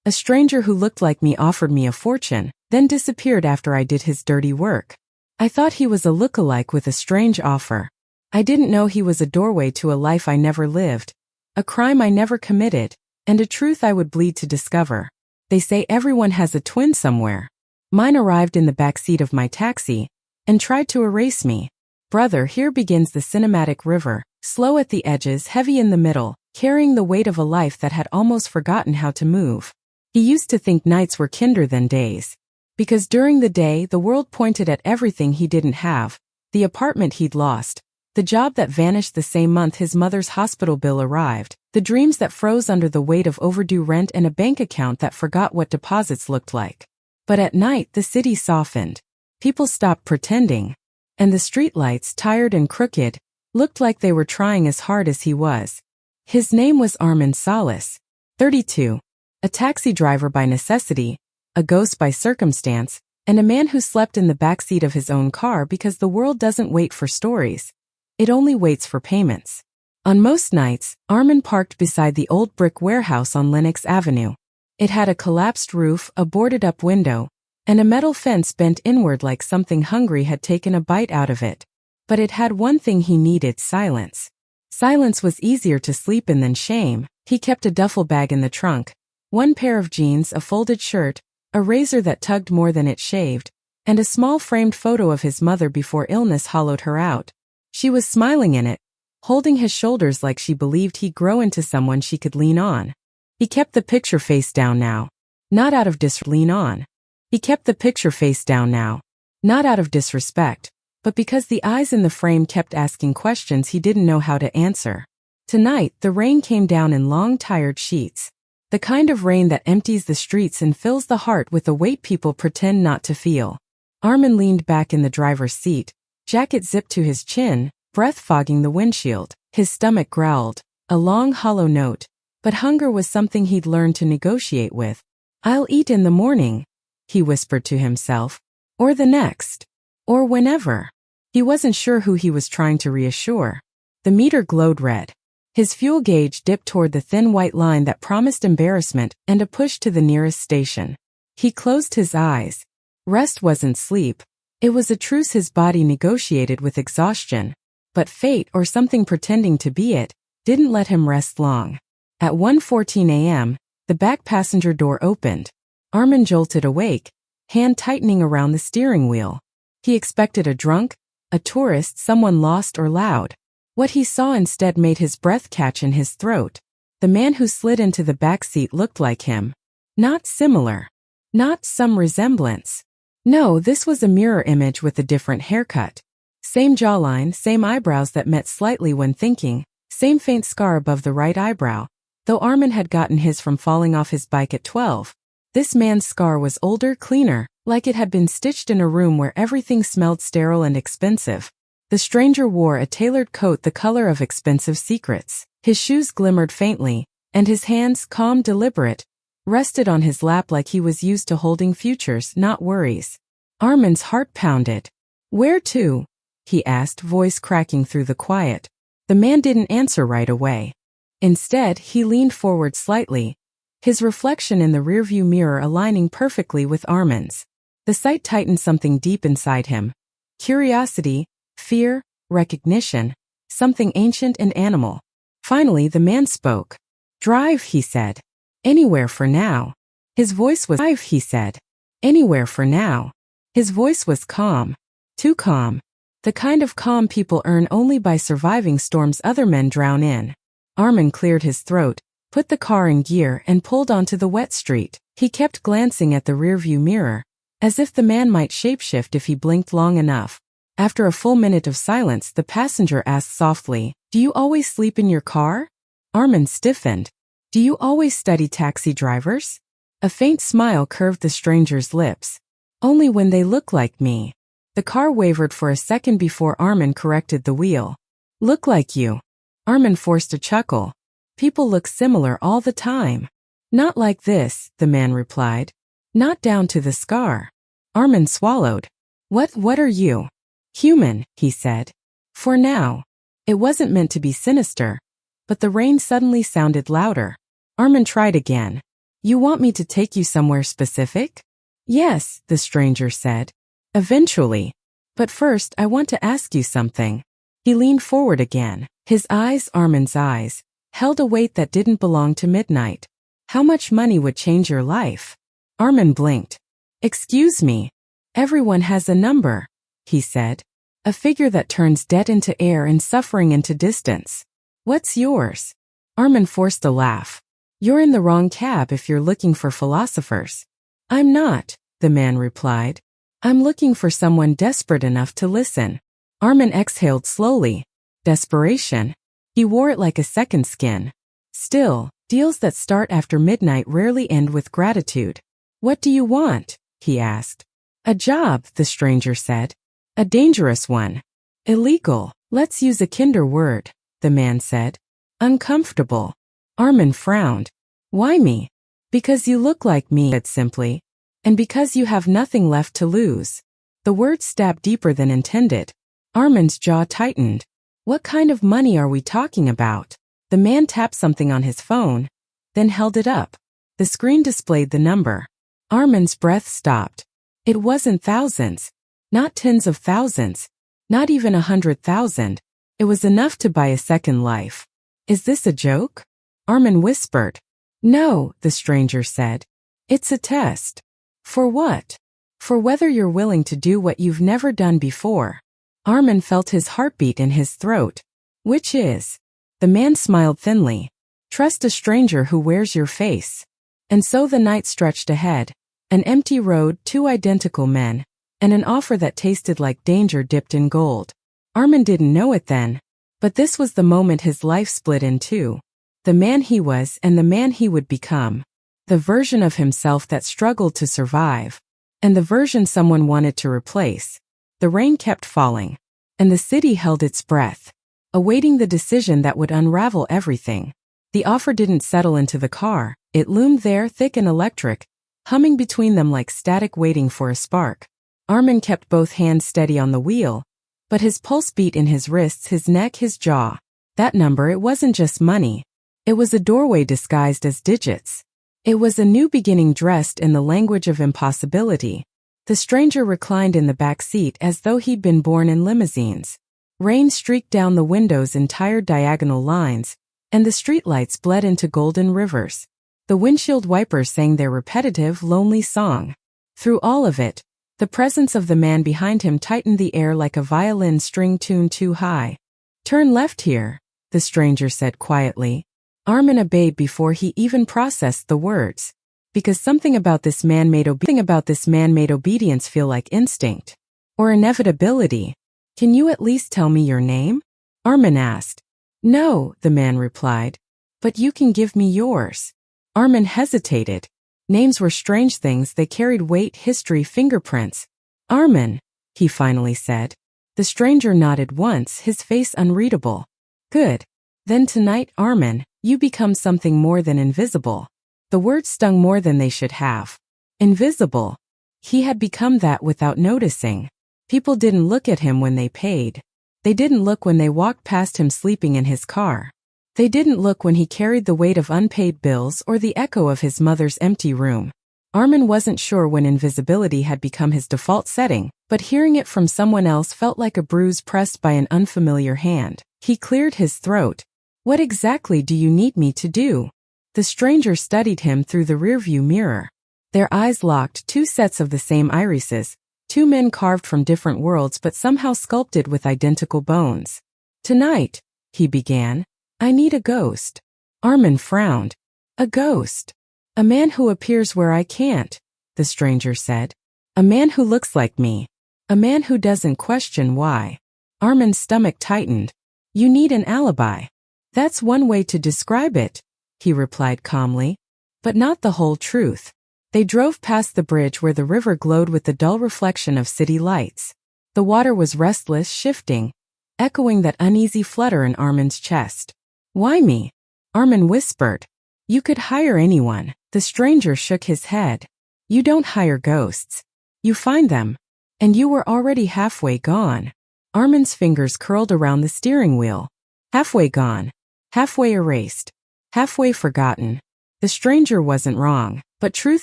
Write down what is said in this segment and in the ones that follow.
A stranger who looked like me offered me a fortune, then disappeared after I did his dirty work. I thought he was a look-alike with a strange offer. I didn't know he was a doorway to a life I never lived, a crime I never committed, and a truth I would bleed to discover. They say everyone has a twin somewhere. Mine arrived in the backseat of my taxi and tried to erase me. Brother, here begins the cinematic river, slow at the edges, heavy in the middle, carrying the weight of a life that had almost forgotten how to move. He used to think nights were kinder than days. Because during the day, the world pointed at everything he didn't have, the apartment he'd lost, the job that vanished the same month his mother's hospital bill arrived, the dreams that froze under the weight of overdue rent, and a bank account that forgot what deposits looked like. But at night, the city softened. People stopped pretending. And the streetlights, tired and crooked, looked like they were trying as hard as he was. His name was Armin Salas, 32. A taxi driver by necessity, a ghost by circumstance, and a man who slept in the backseat of his own car because the world doesn't wait for stories. It only waits for payments. On most nights, Armin parked beside the old brick warehouse on Lenox Avenue. It had a collapsed roof, a boarded-up window, and a metal fence bent inward like something hungry had taken a bite out of it. But it had one thing he needed: silence. Silence was easier to sleep in than shame. He kept a duffel bag in the trunk, one pair of jeans, a folded shirt, a razor that tugged more than it shaved, and a small framed photo of his mother before illness hollowed her out. She was smiling in it, holding his shoulders like she believed he'd grow into someone she could lean on. He kept the picture face down now, not out of lean on. He kept the picture face down now, not out of disrespect, but because the eyes in the frame kept asking questions he didn't know how to answer. Tonight, the rain came down in long, tired sheets. The kind of rain that empties the streets and fills the heart with a weight people pretend not to feel. Armin leaned back in the driver's seat, jacket zipped to his chin, breath fogging the windshield. His stomach growled, a long, hollow note. But hunger was something he'd learned to negotiate with. "I'll eat in the morning," he whispered to himself. Or the next. Or whenever. He wasn't sure who he was trying to reassure. The meter glowed red. His fuel gauge dipped toward the thin white line that promised embarrassment and a push to the nearest station. He closed his eyes. Rest wasn't sleep. It was a truce his body negotiated with exhaustion. But fate, or something pretending to be it, didn't let him rest long. At 1:14 a.m., the back passenger door opened. Armin jolted awake, hand tightening around the steering wheel. He expected a drunk, a tourist, someone lost or loud. What he saw instead made his breath catch in his throat. The man who slid into the back seat looked like him. Not similar. Not some resemblance. No, this was a mirror image with a different haircut. Same jawline, same eyebrows that met slightly when thinking, same faint scar above the right eyebrow, though Armin had gotten his from falling off his bike at 12. This man's scar was older, cleaner, like it had been stitched in a room where everything smelled sterile and expensive. The stranger wore a tailored coat the color of expensive secrets. His shoes glimmered faintly, and his hands, calm, deliberate, rested on his lap like he was used to holding futures, not worries. Armin's heart pounded. "Where to?" he asked, voice cracking through the quiet. The man didn't answer right away. Instead, he leaned forward slightly, his reflection in the rearview mirror aligning perfectly with Armin's. The sight tightened something deep inside him. Curiosity, fear, recognition, something ancient and animal. Finally, the man spoke. "Drive," he said. "Anywhere for now." His voice was "Drive," he said. "Anywhere for now." His voice was calm. Too calm. The kind of calm people earn only by surviving storms other men drown in. Armin cleared his throat, put the car in gear and pulled onto the wet street. He kept glancing at the rearview mirror, as if the man might shapeshift if he blinked long enough. After a full minute of silence, the passenger asked softly, "Do you always sleep in your car?" Armin stiffened. "Do you always study taxi drivers?" A faint smile curved the stranger's lips. "Only when they look like me." The car wavered for a second before Armin corrected the wheel. "Look like you." Armin forced a chuckle. "People look similar all the time." "Not like this," the man replied. "Not down to the scar." Armin swallowed. What are you?" "Human," he said. "For now." It wasn't meant to be sinister, but the rain suddenly sounded louder. Armin tried again. You want me to take you somewhere specific? Yes, the stranger said. Eventually. But first, I want to ask you something. He leaned forward again. His eyes, Armin's eyes, held a weight that didn't belong to midnight. How much money would change your life? Armin blinked. Excuse me. Everyone has a number, he said. A figure that turns debt into air and suffering into distance. What's yours? Armin forced a laugh. You're in the wrong cab if you're looking for philosophers. I'm not, the man replied. I'm looking for someone desperate enough to listen. Armin exhaled slowly. Desperation. He wore it like a second skin. Still, deals that start after midnight rarely end with gratitude. What do you want? He asked. A job, the stranger said. A dangerous one. Illegal. Let's use a kinder word, the man said. Uncomfortable. Armin frowned. Why me? Because you look like me, said simply. And because you have nothing left to lose. The word stabbed deeper than intended. Armin's jaw tightened. What kind of money are we talking about? The man tapped something on his phone, then held it up. The screen displayed the number. Armin's breath stopped. It wasn't thousands. Not tens of thousands. Not even 100,000. It was enough to buy a second life. Is this a joke? Armin whispered. No, the stranger said. It's a test. For what? For whether you're willing to do what you've never done before. Armin felt his heartbeat in his throat. Which is? The man smiled thinly. Trust a stranger who wears your face. And so the night stretched ahead. An empty road, two identical men, and an offer that tasted like danger dipped in gold. Armin didn't know it then, but this was the moment his life split in two. The man he was and the man he would become. The version of himself that struggled to survive, and the version someone wanted to replace. The rain kept falling, and the city held its breath, awaiting the decision that would unravel everything. The offer didn't settle into the car. It loomed there, thick and electric, humming between them like static waiting for a spark. Armin kept both hands steady on the wheel, but his pulse beat in his wrists, his neck, his jaw. That number, it wasn't just money. It was a doorway disguised as digits. It was a new beginning dressed in the language of impossibility. The stranger reclined in the back seat as though he'd been born in limousines. Rain streaked down the windows in tired diagonal lines, and the streetlights bled into golden rivers. The windshield wipers sang their repetitive, lonely song. Through all of it, the presence of the man behind him tightened the air like a violin string tuned too high. Turn left here, the stranger said quietly. Armin obeyed before he even processed the words. Because something about this man made obedience feel like instinct. Or inevitability. Can you at least tell me your name? Armin asked. No, the man replied. But you can give me yours. Armin hesitated. Names were strange things, they carried weight, history, fingerprints. Armin, he finally said. The stranger nodded once, his face unreadable. Good. Then tonight, Armin, you become something more than invisible. The words stung more than they should have. Invisible. He had become that without noticing. People didn't look at him when they paid. They didn't look when they walked past him sleeping in his car. They didn't look when he carried the weight of unpaid bills or the echo of his mother's empty room. Armin wasn't sure when invisibility had become his default setting, but hearing it from someone else felt like a bruise pressed by an unfamiliar hand. He cleared his throat. What exactly do you need me to do? The stranger studied him through the rearview mirror. Their eyes locked, two sets of the same irises, two men carved from different worlds but somehow sculpted with identical bones. Tonight, he began, I need a ghost. Armin frowned. A ghost. A man who appears where I can't, the stranger said. A man who looks like me. A man who doesn't question why. Armin's stomach tightened. You need an alibi. That's one way to describe it, he replied calmly. But not the whole truth. They drove past the bridge where the river glowed with the dull reflection of city lights. The water was restless, shifting, echoing that uneasy flutter in Armin's chest. Why me? Armin whispered. You could hire anyone. The stranger shook his head. You don't hire ghosts. You find them. And you were already halfway gone. Armin's fingers curled around the steering wheel. Halfway gone. Halfway erased. Halfway forgotten. The stranger wasn't wrong, but truth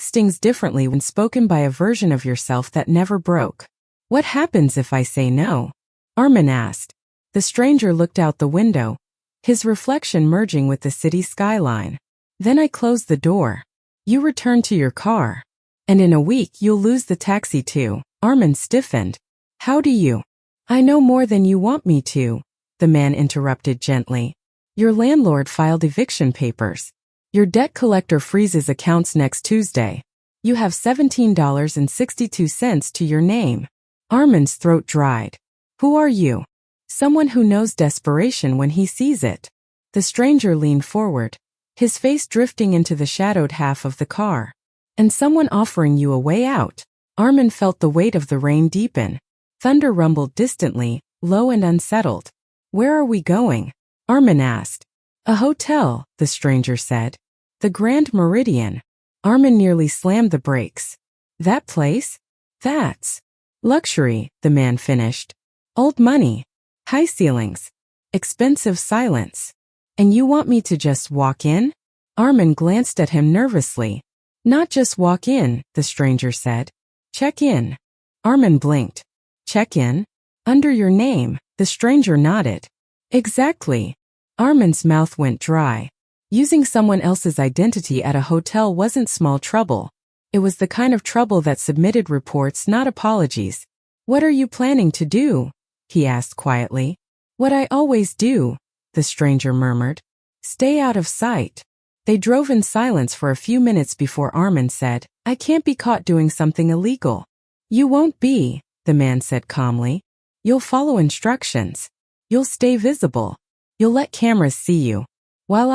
stings differently when spoken by a version of yourself that never broke. What happens if I say no? Armin asked. The stranger looked out the window, his reflection merging with the city skyline. Then I closed the door. You return to your car. And in a week you'll lose the taxi too. Armin stiffened. How do you? I know more than you want me to, the man interrupted gently. Your landlord filed eviction papers. Your debt collector freezes accounts next Tuesday. You have $17.62 to your name. Armin's throat dried. Who are you? Someone who knows desperation when he sees it. The stranger leaned forward, his face drifting into the shadowed half of the car. And someone offering you a way out. Armin felt the weight of the rain deepen. Thunder rumbled distantly, low and unsettled. Where are we going? Armin asked. A hotel, the stranger said. The Grand Meridian. Armin nearly slammed the brakes. That place? That's luxury, the man finished. Old money. High ceilings. Expensive silence. And you want me to just walk in? Armin glanced at him nervously. Not just walk in, the stranger said. Check in. Armin blinked. Check in? Under your name, the stranger nodded. Exactly. Armin's mouth went dry. Using someone else's identity at a hotel wasn't small trouble. It was the kind of trouble that submitted reports, not apologies. What are you planning to do? He asked quietly. What I always do, the stranger murmured. Stay out of sight. They drove in silence for a few minutes before Armin said, I can't be caught doing something illegal. You won't be, the man said calmly. You'll follow instructions. You'll stay visible. You'll let cameras see you. While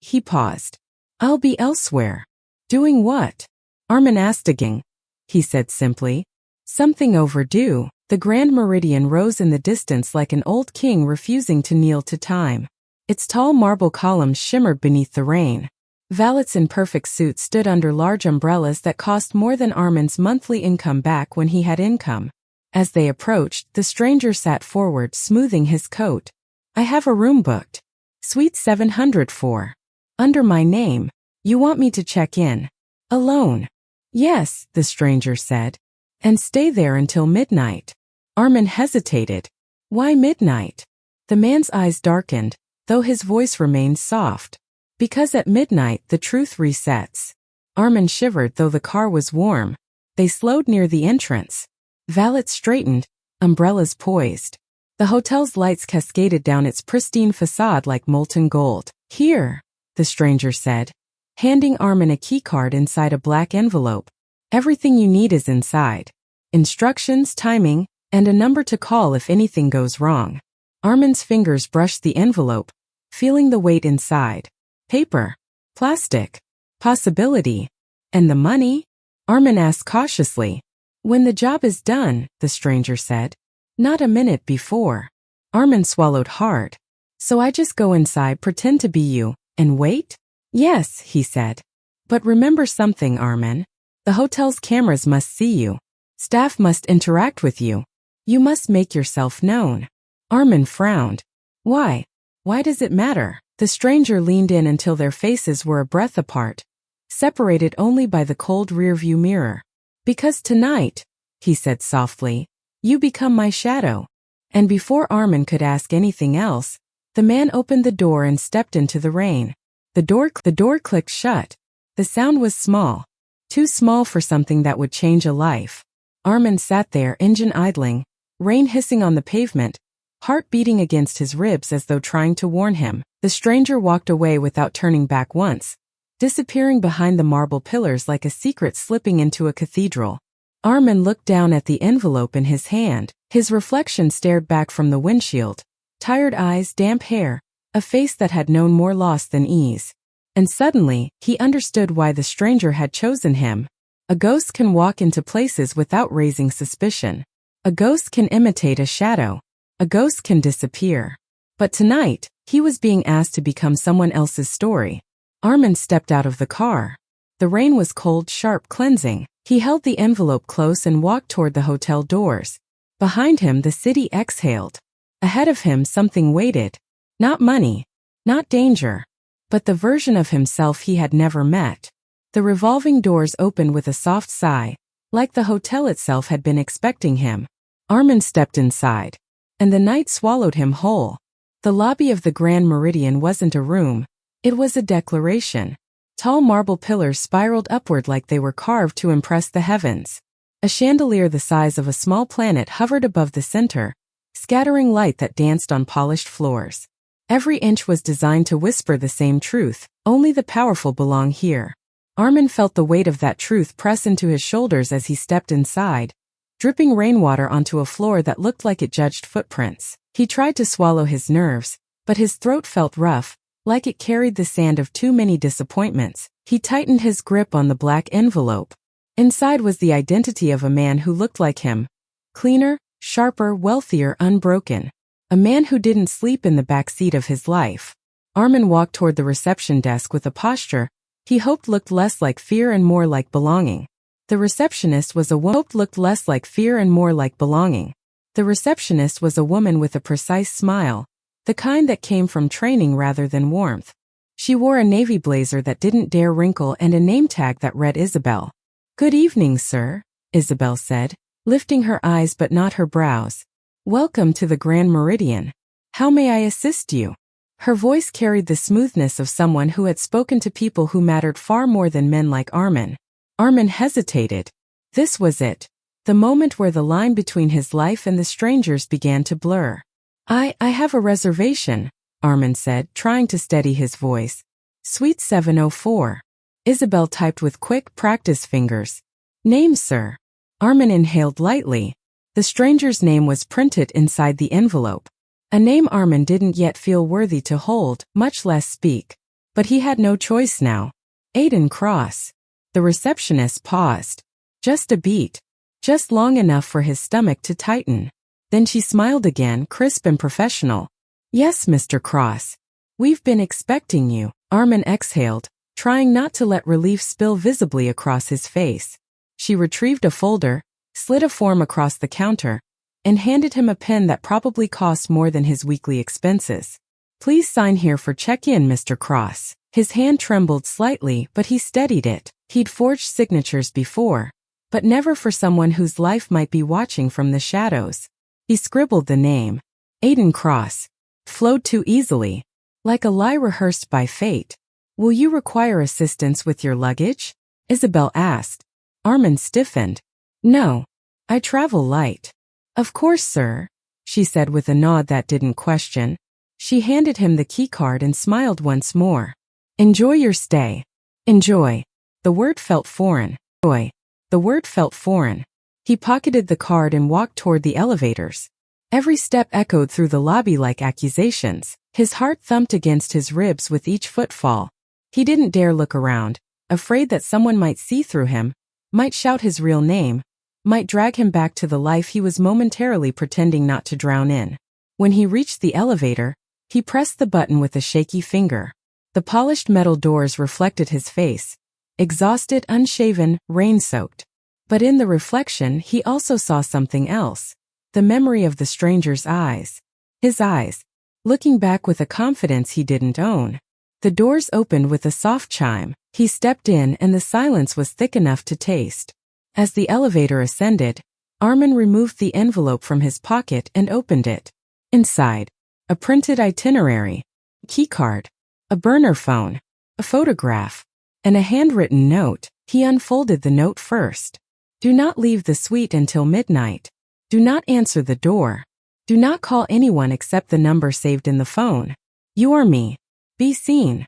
he paused. I'll be elsewhere. Doing what? Armin asked again. He said simply. Something overdue. The Grand Meridian rose in the distance like an old king refusing to kneel to time. Its tall marble columns shimmered beneath the rain. Valets in perfect suits stood under large umbrellas that cost more than Armin's monthly income back when he had income. As they approached, the stranger sat forward, smoothing his coat. I have a room booked. Suite 704. Under my name. You want me to check in? Alone? Yes, the stranger said. And stay there until midnight. Armin hesitated. Why midnight? The man's eyes darkened, though his voice remained soft. Because at midnight the truth resets. Armin shivered though the car was warm. They slowed near the entrance. Valets straightened, umbrellas poised. The hotel's lights cascaded down its pristine facade like molten gold. Here, the stranger said, handing Armin a keycard inside a black envelope. Everything you need is inside. Instructions, timing, and a number to call if anything goes wrong. Armin's fingers brushed the envelope, feeling the weight inside. Paper. Plastic. Possibility. And the money? Armin asked cautiously. When the job is done, the stranger said. Not a minute before. Armin swallowed hard. So I just go inside, pretend to be you, and wait? Yes, he said. But remember something, Armin. The hotel's cameras must see you. Staff must interact with you. You must make yourself known. Armin frowned. Why? Why does it matter? The stranger leaned in until their faces were a breath apart, separated only by the cold rearview mirror. Because tonight, he said softly, you become my shadow. And before Armin could ask anything else, the man opened the door and stepped into the rain. The door clicked shut. The sound was small. Too small for something that would change a life. Armin sat there, engine idling, rain hissing on the pavement, heart beating against his ribs as though trying to warn him. The stranger walked away without turning back once, disappearing behind the marble pillars like a secret slipping into a cathedral. Armin looked down at the envelope in his hand. His reflection stared back from the windshield. Tired eyes, damp hair, a face that had known more loss than ease. And suddenly, he understood why the stranger had chosen him. A ghost can walk into places without raising suspicion. A ghost can imitate a shadow. A ghost can disappear. But tonight, he was being asked to become someone else's story. Armin stepped out of the car. The rain was cold, sharp, cleansing. He held the envelope close and walked toward the hotel doors. Behind him, the city exhaled. Ahead of him, something waited. Not money. Not danger. but the version of himself he had never met. The revolving doors opened with a soft sigh, like the hotel itself had been expecting him. Armin stepped inside, and the night swallowed him whole. The lobby of the Grand Meridian wasn't a room, it was a declaration. Tall marble pillars spiraled upward like they were carved to impress the heavens. A chandelier the size of a small planet hovered above the center, scattering light that danced on polished floors. Every inch was designed to whisper the same truth: only the powerful belong here. Armin felt the weight of that truth press into his shoulders as he stepped inside, dripping rainwater onto a floor that looked like it judged footprints. He tried to swallow his nerves, but his throat felt rough, like it carried the sand of too many disappointments. He tightened his grip on the black envelope. Inside was the identity of a man who looked like him. Cleaner, sharper, wealthier, unbroken. A man who didn't sleep in the backseat of his life. Armin walked toward the reception desk with a posture he hoped looked less like fear and more like belonging. The receptionist was a woman with a precise smile, the kind that came from training rather than warmth. She wore a navy blazer that didn't dare wrinkle and a name tag that read Isabel. "Good evening, sir," Isabel said, lifting her eyes but not her brows. "Welcome to the Grand Meridian. How may I assist you?" Her voice carried the smoothness of someone who had spoken to people who mattered far more than men like Armin. Armin hesitated. This was it. The moment where the line between his life and the stranger's began to blur. I have a reservation," Armin said, trying to steady his voice. "Suite 704. Isabel typed with quick, practiced fingers. "Name, sir." Armin inhaled lightly. The stranger's name was printed inside the envelope. A name Armin didn't yet feel worthy to hold, much less speak. But he had no choice now. Aiden Cross. The receptionist paused. Just a beat. Just long enough for his stomach to tighten. Then she smiled again, crisp and professional. "Yes, Mr. Cross. We've been expecting you." Armin exhaled, trying not to let relief spill visibly across his face. She retrieved a folder, slid a form across the counter, and handed him a pen that probably cost more than his weekly expenses. "Please sign here for check-in, Mr. Cross." His hand trembled slightly, but he steadied it. He'd forged signatures before, but never for someone whose life might be watching from the shadows. He scribbled the name. Aiden Cross. Flowed too easily, like a lie rehearsed by fate. "Will you require assistance with your luggage?" Isabel asked. Armin stiffened. "No. I travel light." "Of course, sir," she said with a nod that didn't question. She handed him the keycard and smiled once more. "Enjoy your stay." "Enjoy." The word felt foreign. "Joy." The word felt foreign. He pocketed the card and walked toward the elevators. Every step echoed through the lobby like accusations. His heart thumped against his ribs with each footfall. He didn't dare look around, afraid that someone might see through him, might shout his real name, might drag him back to the life he was momentarily pretending not to drown in. When he reached the elevator, he pressed the button with a shaky finger. The polished metal doors reflected his face, exhausted, unshaven, rain-soaked. But in the reflection, he also saw something else. The memory of the stranger's eyes. His eyes, looking back with a confidence he didn't own. The doors opened with a soft chime. He stepped in and the silence was thick enough to taste. As the elevator ascended, Armin removed the envelope from his pocket and opened it. Inside, a printed itinerary, keycard, a burner phone, a photograph, and a handwritten note. He unfolded the note first. "Do not leave the suite until midnight. Do not answer the door. Do not call anyone except the number saved in the phone. You are me. Be seen."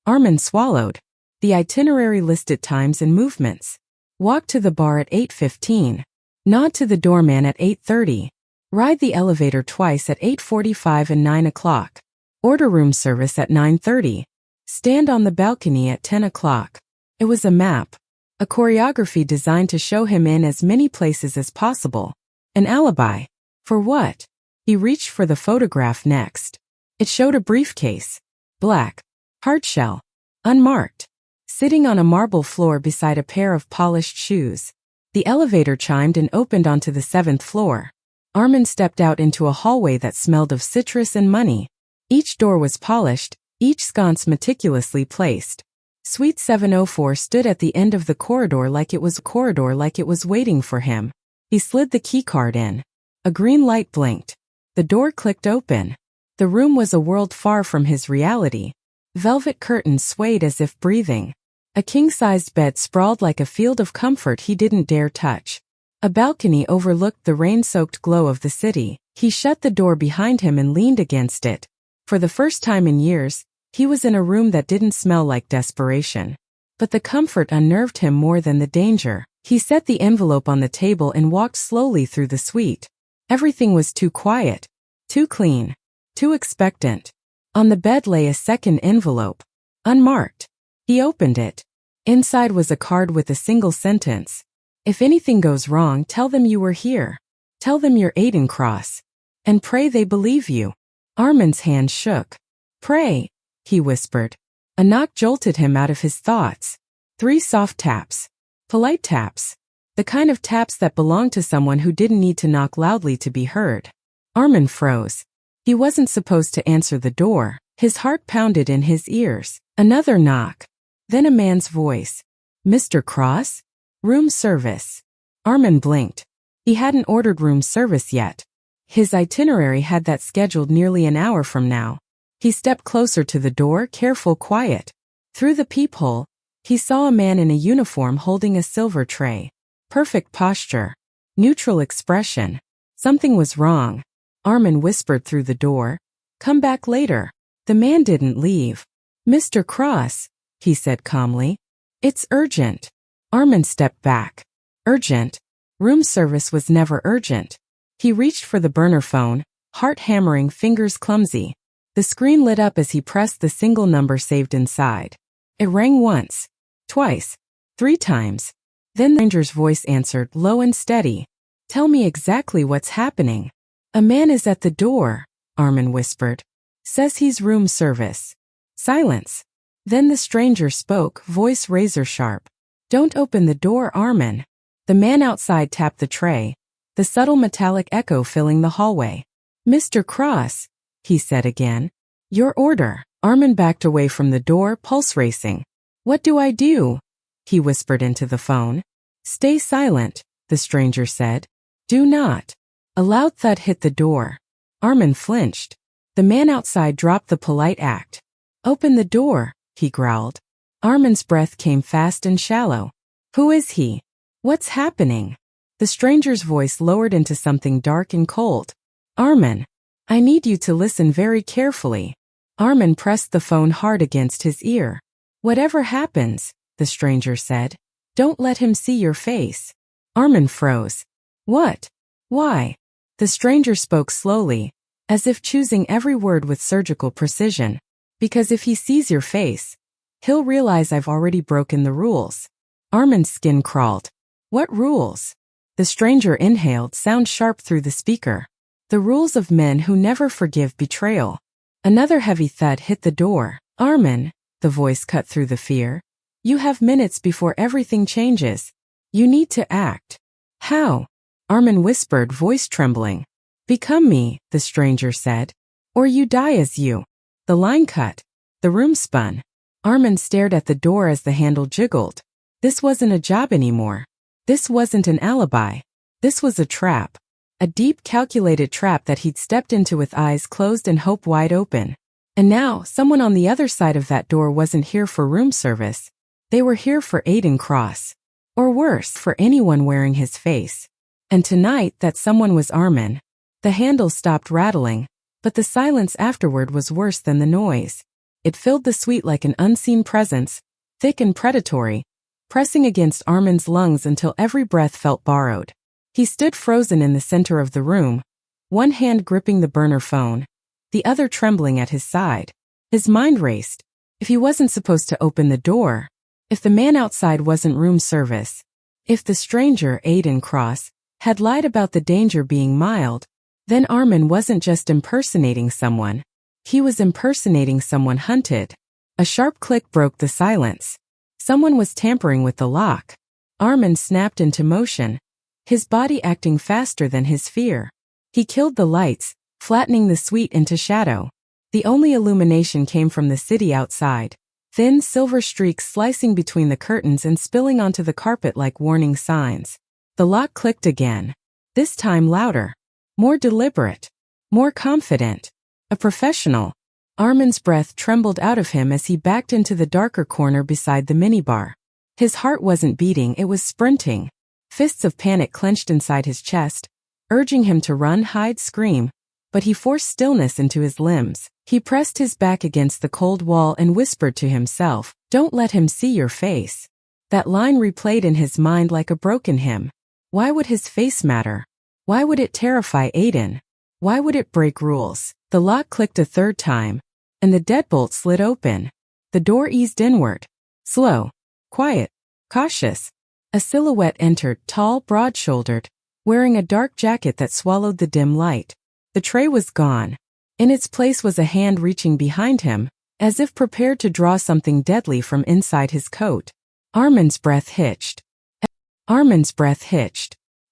Armin swallowed. The itinerary listed times and movements. Walk to the bar at 8:15. Nod to the doorman at 8:30. Ride the elevator twice at 8:45 and 9 o'clock. Order room service at 9:30. Stand on the balcony at 10 o'clock. It was a map. A choreography designed to show him in as many places as possible. An alibi. For what? He reached for the photograph next. It showed a briefcase. Black. Hardshell. Unmarked. Sitting on a marble floor beside a pair of polished shoes. The elevator chimed and opened onto the 7th floor. Armin stepped out into a hallway that smelled of citrus and money. Each door was polished, each sconce meticulously placed. Suite 704 stood at the end of the corridor like it was waiting for him. He slid the keycard in. A green light blinked. The door clicked open. The room was a world far from his reality. Velvet curtains swayed as if breathing. A king-sized bed sprawled like a field of comfort he didn't dare touch. A balcony overlooked the rain-soaked glow of the city. He shut the door behind him and leaned against it. For the first time in years, he was in a room that didn't smell like desperation. But the comfort unnerved him more than the danger. He set the envelope on the table and walked slowly through the suite. Everything was too quiet, too clean, too expectant. On the bed lay a second envelope, unmarked. He opened it. Inside was a card with a single sentence. If anything goes wrong, tell them you were here. Tell them you're Aiden Cross. And pray they believe you. Armin's hand shook. Pray, he whispered. A knock jolted him out of his thoughts. 3 soft taps. Polite taps. The kind of taps that belonged to someone who didn't need to knock loudly to be heard. Armin froze. He wasn't supposed to answer the door. His heart pounded in his ears. Another knock. Then a man's voice. Mr. Cross? Room service. Armin blinked. He hadn't ordered room service yet. His itinerary had that scheduled nearly an hour from now. He stepped closer to the door, careful, quiet. Through the peephole, he saw a man in a uniform holding a silver tray. Perfect posture. Neutral expression. Something was wrong. Armin whispered through the door. Come back later. The man didn't leave. Mr. Cross, he said calmly. It's urgent. Armin stepped back. Urgent? Room service was never urgent. He reached for the burner phone, heart hammering, fingers clumsy. The screen lit up as he pressed the single number saved inside. It rang once, twice, 3 times. Then the stranger's voice answered, low and steady. Tell me exactly what's happening. A man is at the door, Armin whispered. Says he's room service. Silence. Then the stranger spoke, voice razor sharp. Don't open the door, Armin. The man outside tapped the tray, the subtle metallic echo filling the hallway. Mr. Cross, he said again. Your order. Armin backed away from the door, pulse racing. What do I do? He whispered into the phone. Stay silent, the stranger said. Do not. A loud thud hit the door. Armin flinched. The man outside dropped the polite act. Open the door, he growled. Armin's breath came fast and shallow. Who is he? What's happening? The stranger's voice lowered into something dark and cold. Armin, I need you to listen very carefully. Armin pressed the phone hard against his ear. Whatever happens, the stranger said, don't let him see your face. Armin froze. What? Why? The stranger spoke slowly, as if choosing every word with surgical precision. Because if he sees your face, he'll realize I've already broken the rules. Armin's skin crawled. What rules? The stranger inhaled, sound sharp through the speaker. The rules of men who never forgive betrayal. Another heavy thud hit the door. Armin, the voice cut through the fear. You have minutes before everything changes. You need to act. How? Armin whispered, voice trembling. Become me, the stranger said. Or you die as you. The line cut. The room spun. Armin stared at the door as the handle jiggled. This wasn't a job anymore. This wasn't an alibi. This was a trap. A deep, calculated trap that he'd stepped into with eyes closed and hope wide open. And now, someone on the other side of that door wasn't here for room service. They were here for Aiden Cross. Or worse, for anyone wearing his face. And tonight, that someone was Armin. The handle stopped rattling, but the silence afterward was worse than the noise. It filled the suite like an unseen presence, thick and predatory, pressing against Armin's lungs until every breath felt borrowed. He stood frozen in the center of the room, one hand gripping the burner phone, the other trembling at his side. His mind raced. If he wasn't supposed to open the door, if the man outside wasn't room service, if the stranger, Aiden Cross, had lied about the danger being mild, then Armin wasn't just impersonating someone. He was impersonating someone hunted. A sharp click broke the silence. Someone was tampering with the lock. Armin snapped into motion, his body acting faster than his fear. He killed the lights, flattening the suite into shadow. The only illumination came from the city outside, thin silver streaks slicing between the curtains and spilling onto the carpet like warning signs. The lock clicked again, this time louder, more deliberate, more confident. A professional. Armin's breath trembled out of him as he backed into the darker corner beside the minibar. His heart wasn't beating, it was sprinting. Fists of panic clenched inside his chest, urging him to run, hide, scream, but he forced stillness into his limbs. He pressed his back against the cold wall and whispered to himself, "Don't let him see your face." That line replayed in his mind like a broken hymn. Why would his face matter? Why would it terrify Aiden? Why would it break rules? The lock clicked a third time, and the deadbolt slid open. The door eased inward. Slow, quiet, cautious. A silhouette entered, tall, broad-shouldered, wearing a dark jacket that swallowed the dim light. The tray was gone. In its place was a hand reaching behind him, as if prepared to draw something deadly from inside his coat. Armin's breath hitched.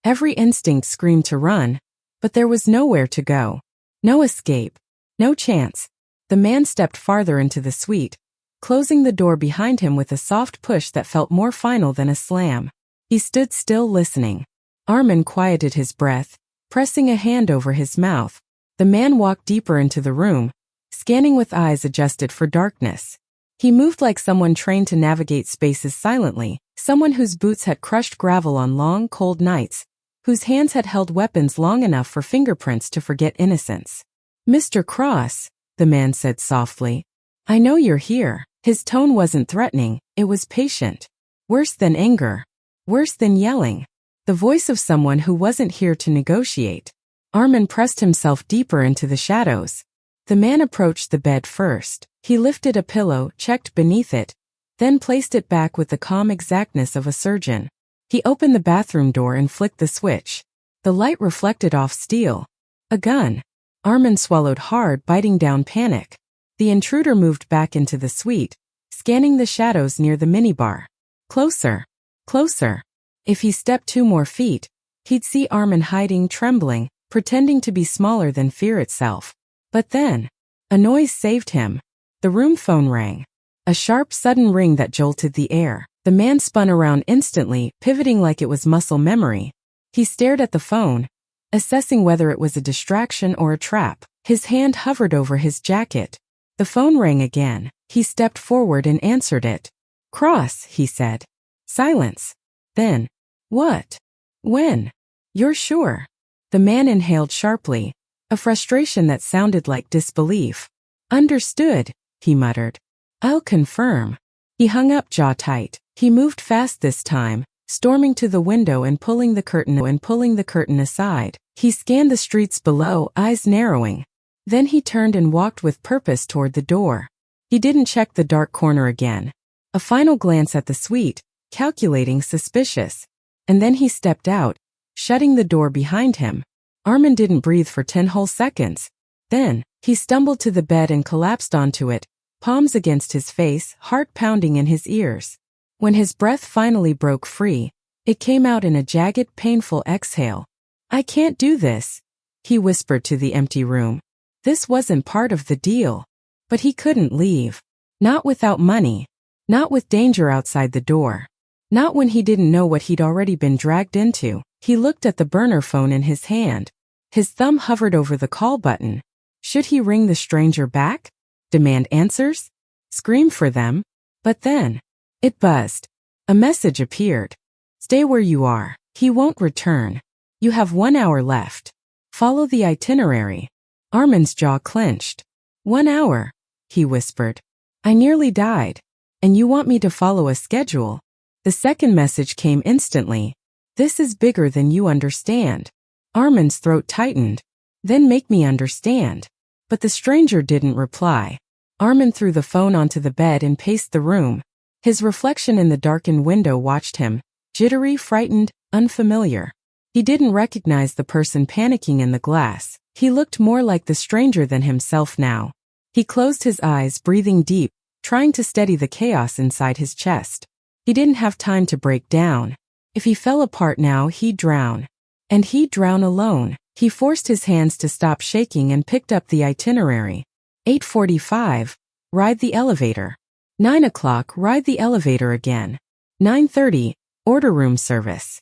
Every instinct screamed to run, but there was nowhere to go. No escape. No chance. The man stepped farther into the suite, closing the door behind him with a soft push that felt more final than a slam. He stood still, listening. Armin quieted his breath, pressing a hand over his mouth. The man walked deeper into the room, scanning with eyes adjusted for darkness. He moved like someone trained to navigate spaces silently, someone whose boots had crushed gravel on long, cold nights, whose hands had held weapons long enough for fingerprints to forget innocence. "Mr. Cross," the man said softly, "I know you're here." His tone wasn't threatening, it was patient. Worse than anger. Worse than yelling. The voice of someone who wasn't here to negotiate. Armin pressed himself deeper into the shadows. The man approached the bed first. He lifted a pillow, checked beneath it, then placed it back with the calm exactness of a surgeon. He opened the bathroom door and flicked the switch. The light reflected off steel. A gun. Armin swallowed hard, biting down panic. The intruder moved back into the suite, scanning the shadows near the minibar. Closer. Closer. If he stepped 2 more feet, he'd see Armin hiding, trembling, pretending to be smaller than fear itself. But then, a noise saved him. The room phone rang. A sharp, sudden ring that jolted the air. The man spun around instantly, pivoting like it was muscle memory. He stared at the phone, assessing whether it was a distraction or a trap. His hand hovered over his jacket. The phone rang again. He stepped forward and answered it. "Cross," he said. Silence. Then, "What? When? You're sure?" The man inhaled sharply, a frustration that sounded like disbelief. "Understood," he muttered. "I'll confirm." He hung up, jaw tight. He moved fast this time, storming to the window and pulling the curtain aside. He scanned the streets below, eyes narrowing. Then he turned and walked with purpose toward the door. He didn't check the dark corner again. A final glance at the suite, calculating, suspicious. And then he stepped out, shutting the door behind him. Armin didn't breathe for 10 whole seconds. Then, he stumbled to the bed and collapsed onto it, palms against his face, heart pounding in his ears. When his breath finally broke free, it came out in a jagged, painful exhale. "I can't do this," he whispered to the empty room. This wasn't part of the deal. But he couldn't leave. Not without money. Not with danger outside the door. Not when he didn't know what he'd already been dragged into. He looked at the burner phone in his hand. His thumb hovered over the call button. Should he ring the stranger back? Demand answers? Scream for them? But then, it buzzed. A message appeared. "Stay where you are. He won't return. You have 1 hour left. Follow the itinerary." Armin's jaw clenched. 1 hour, he whispered. "I nearly died. And you want me to follow a schedule?" The second message came instantly. "This is bigger than you understand." Armin's throat tightened. "Then make me understand." But the stranger didn't reply. Armin threw the phone onto the bed and paced the room. His reflection in the darkened window watched him, jittery, frightened, unfamiliar. He didn't recognize the person panicking in the glass. He looked more like the stranger than himself now. He closed his eyes, breathing deep, trying to steady the chaos inside his chest. He didn't have time to break down. If he fell apart now, he'd drown. And he'd drown alone. He forced his hands to stop shaking and picked up the itinerary. 8:45, ride the elevator. 9 o'clock, ride the elevator again. 9:30, order room service.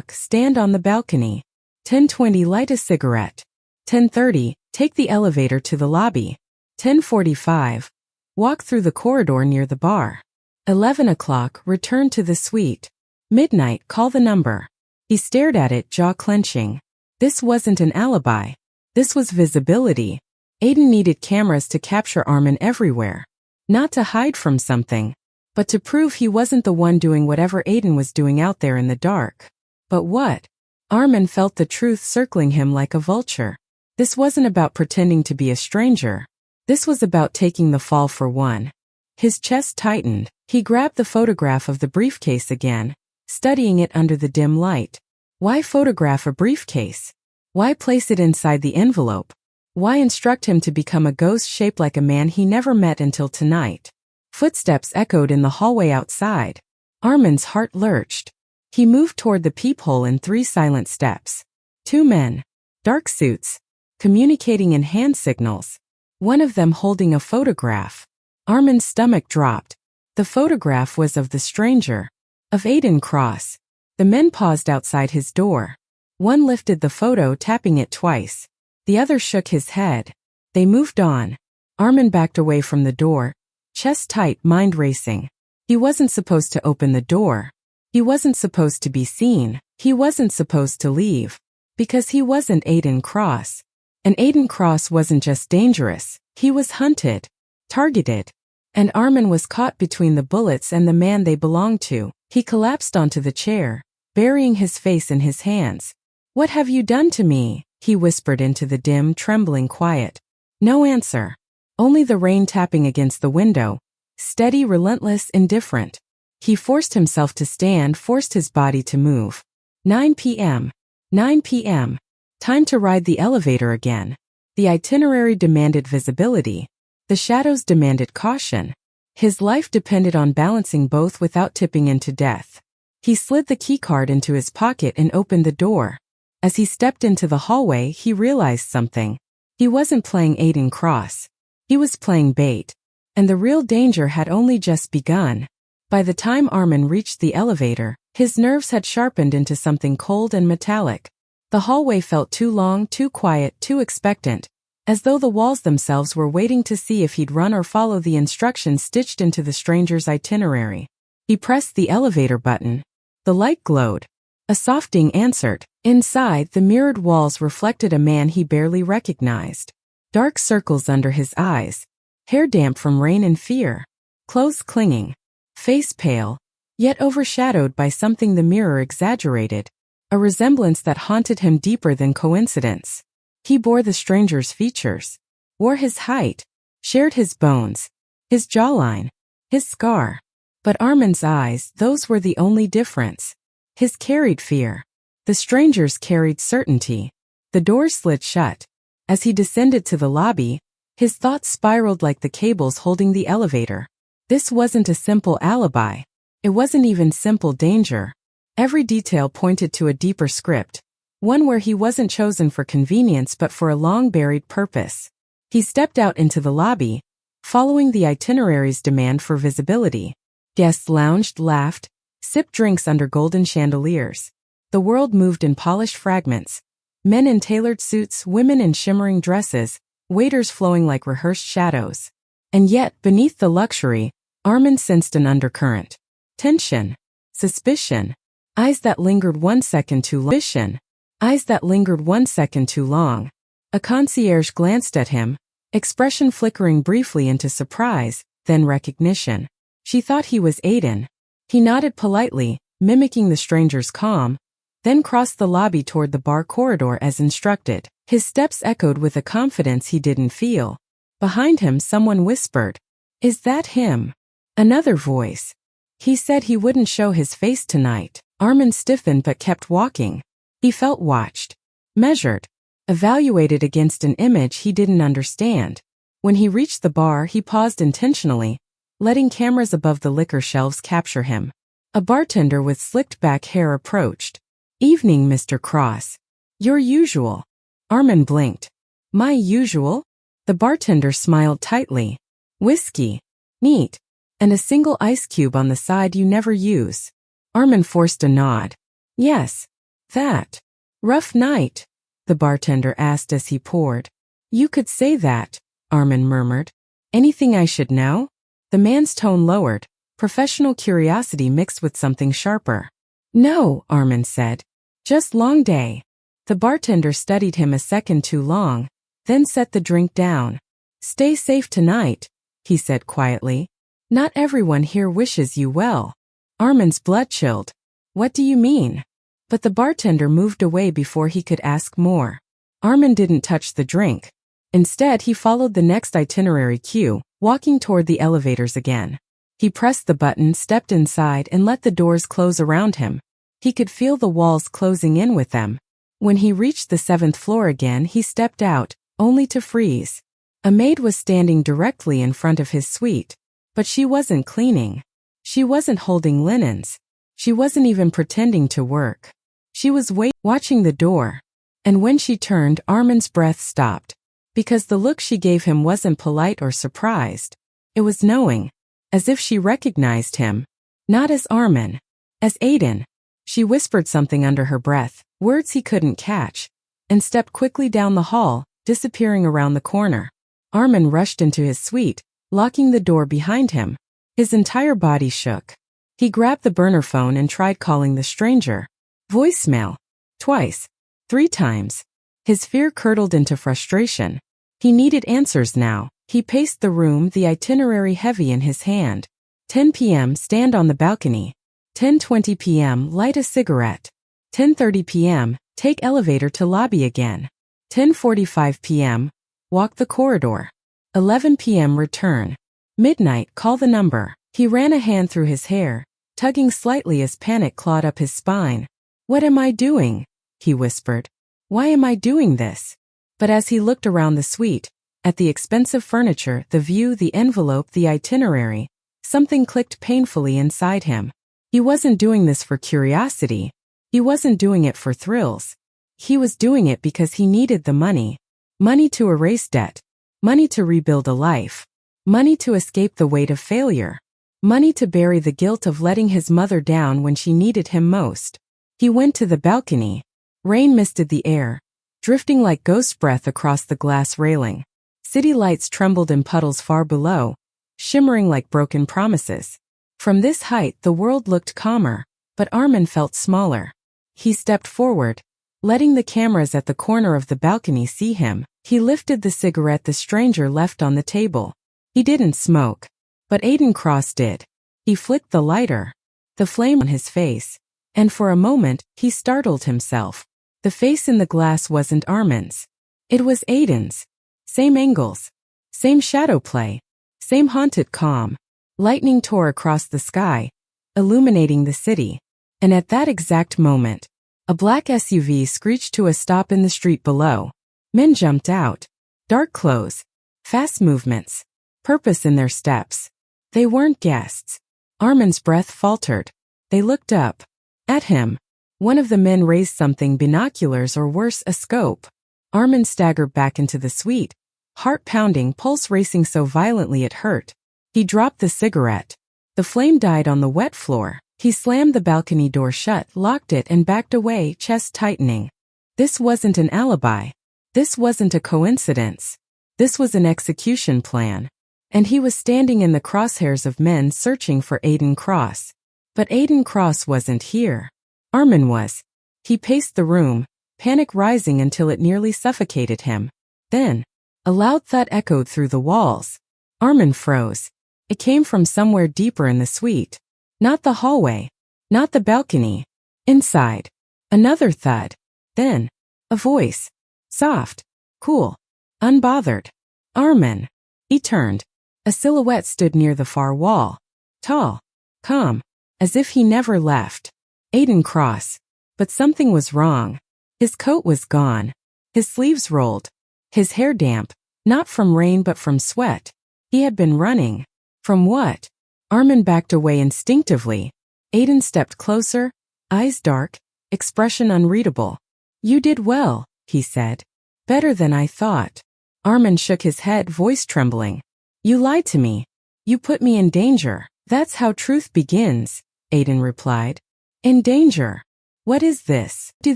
Stand on the balcony. 10:20, light a cigarette. 10:30, take the elevator to the lobby. 10:45, walk through the corridor near the bar. 11 o'clock, return to the suite. Midnight, call the number. He stared at it, jaw clenching. This wasn't an alibi. This was visibility. Aiden needed cameras to capture Armin everywhere. Not to hide from something, but to prove he wasn't the one doing whatever Aiden was doing out there in the dark. But what? Armin felt the truth circling him like a vulture. This wasn't about pretending to be a stranger. This was about taking the fall for one. His chest tightened. He grabbed the photograph of the briefcase again, studying it under the dim light. Why photograph a briefcase? Why place it inside the envelope? Why instruct him to become a ghost shaped like a man he never met until tonight? Footsteps echoed in the hallway outside. Armin's heart lurched. He moved toward the peephole in 3 silent steps. 2 men. Dark suits. Communicating in hand signals. One of them holding a photograph. Armin's stomach dropped. The photograph was of the stranger. Of Aiden Cross. The men paused outside his door. One lifted the photo, tapping it twice. The other shook his head. They moved on. Armin backed away from the door, chest tight, mind racing. He wasn't supposed to open the door. He wasn't supposed to be seen. He wasn't supposed to leave. Because he wasn't Aiden Cross. And Aiden Cross wasn't just dangerous. He was hunted. Targeted. And Armin was caught between the bullets and the man they belonged to. He collapsed onto the chair, burying his face in his hands. "What have you done to me?" he whispered into the dim, trembling quiet. No answer. Only the rain tapping against the window. Steady, relentless, indifferent. He forced himself to stand, forced his body to move. 9 p.m. 9 p.m. Time to ride the elevator again. The itinerary demanded visibility. The shadows demanded caution. His life depended on balancing both without tipping into death. He slid the keycard into his pocket and opened the door. As he stepped into the hallway, he realized something. He wasn't playing Aiden Cross. He was playing bait. And the real danger had only just begun. By the time Armin reached the elevator, his nerves had sharpened into something cold and metallic. The hallway felt too long, too quiet, too expectant, as though the walls themselves were waiting to see if he'd run or follow the instructions stitched into the stranger's itinerary. He pressed the elevator button. The light glowed. A soft ding answered. Inside, the mirrored walls reflected a man he barely recognized. Dark circles under his eyes. Hair damp from rain and fear. Clothes clinging. Face pale, yet overshadowed by something the mirror exaggerated. A resemblance that haunted him deeper than coincidence. He bore the stranger's features. Wore his height. Shared his bones. His jawline. His scar. But Armin's eyes, those were the only difference. His carried fear. The stranger's carried certainty. The door slid shut. As he descended to the lobby, his thoughts spiraled like the cables holding the elevator. This wasn't a simple alibi. It wasn't even simple danger. Every detail pointed to a deeper script, one where he wasn't chosen for convenience but for a long-buried purpose. He stepped out into the lobby, following the itinerary's demand for visibility. Guests lounged, laughed, sipped drinks under golden chandeliers. The world moved in polished fragments. Men in tailored suits, women in shimmering dresses, waiters flowing like rehearsed shadows. And yet, beneath the luxury, Armin sensed an undercurrent. Tension. Suspicion. Eyes that lingered 1 second too long. Suspicion. Eyes that lingered 1 second too long. A concierge glanced at him, expression flickering briefly into surprise, then recognition. She thought he was Aiden. He nodded politely, mimicking the stranger's calm, then crossed the lobby toward the bar corridor as instructed. His steps echoed with a confidence he didn't feel. Behind him, someone whispered, "Is that him?" Another voice. He said he wouldn't show his face tonight. Armin stiffened but kept walking. He felt watched, measured, evaluated against an image he didn't understand. When he reached the bar, he paused intentionally, letting cameras above the liquor shelves capture him. A bartender with slicked back hair approached. "Evening, Mr. Cross. Your usual." Armin blinked. "My usual?" The bartender smiled tightly. Whiskey. Neat. And a single ice cube on the side you never use. Armin forced a nod. Yes. That. Rough night? The bartender asked as he poured. You could say that, Armin murmured. Anything I should know? The man's tone lowered, professional curiosity mixed with something sharper. No, Armin said. Just long day. The bartender studied him a second too long, then set the drink down. Stay safe tonight, he said quietly. Not everyone here wishes you well. Armin's blood chilled. What do you mean? But the bartender moved away before he could ask more. Armin didn't touch the drink. Instead, he followed the next itinerary cue, walking toward the elevators again. He pressed the button, stepped inside, and let the doors close around him. He could feel the walls closing in with them. When he reached the 7th floor again, he stepped out, only to freeze. A maid was standing directly in front of his suite. But she wasn't cleaning. She wasn't holding linens. She wasn't even pretending to work. She was watching the door. And when she turned, Armin's breath stopped. Because the look she gave him wasn't polite or surprised. It was knowing. As if she recognized him. Not as Armin. As Aiden. She whispered something under her breath, words he couldn't catch, and stepped quickly down the hall, disappearing around the corner. Armin rushed into his suite, locking the door behind him. His entire body shook. He grabbed the burner phone and tried calling the stranger. Voicemail. Twice. 3 times. His fear curdled into frustration. He needed answers now. He paced the room, the itinerary heavy in his hand. 10 p.m. Stand on the balcony. 10:20 p.m. Light a cigarette. 10:30 p.m. Take elevator to lobby again. 10:45 p.m. Walk the corridor. 11 p.m. Return. Midnight. Call the number. He ran a hand through his hair, tugging slightly as panic clawed up his spine. What am I doing? He whispered. Why am I doing this? But as he looked around the suite, at the expensive furniture, the view, the envelope, the itinerary, something clicked painfully inside him. He wasn't doing this for curiosity. He wasn't doing it for thrills. He was doing it because he needed the money. Money to erase debt. Money to rebuild a life. Money to escape the weight of failure. Money to bury the guilt of letting his mother down when she needed him most. He went to the balcony. Rain misted the air, drifting like ghost breath across the glass railing. City lights trembled in puddles far below, shimmering like broken promises. From this height, the world looked calmer, but Armin felt smaller. He stepped forward, letting the cameras at the corner of the balcony see him. He lifted the cigarette the stranger left on the table. He didn't smoke, but Aiden Cross did. He flicked the lighter, the flame on his face, and for a moment, he startled himself. The face in the glass wasn't Armin's. It was Aiden's. Same angles, same shadow play, same haunted calm. Lightning tore across the sky, illuminating the city. And at that exact moment, a black SUV screeched to a stop in the street below. Men jumped out. Dark clothes, fast movements, purpose in their steps. They weren't guests. Armin's breath faltered. They looked up. At him. One of the men raised something, binoculars or worse, a scope. Armin staggered back into the suite, heart pounding, pulse racing so violently it hurt. He dropped the cigarette. The flame died on the wet floor. He slammed the balcony door shut, locked it, and backed away, chest tightening. This wasn't an alibi. This wasn't a coincidence. This was an execution plan. And he was standing in the crosshairs of men searching for Aiden Cross. But Aiden Cross wasn't here. Armin was. He paced the room, panic rising until it nearly suffocated him. Then, a loud thud echoed through the walls. Armin froze. It came from somewhere deeper in the suite. Not the hallway. Not the balcony. Inside. Another thud. Then, a voice. Soft. Cool. Unbothered. Armin. He turned. A silhouette stood near the far wall. Tall. Calm. As if he never left. Aiden Cross. But something was wrong. His coat was gone. His sleeves rolled. His hair damp. Not from rain but from sweat. He had been running. From what? Armin backed away instinctively. Aiden stepped closer, eyes dark, expression unreadable. You did well, he said. Better than I thought. Armin shook his head, voice trembling. You lied to me. You put me in danger. That's how truth begins, Aiden replied. In danger? What is this? What do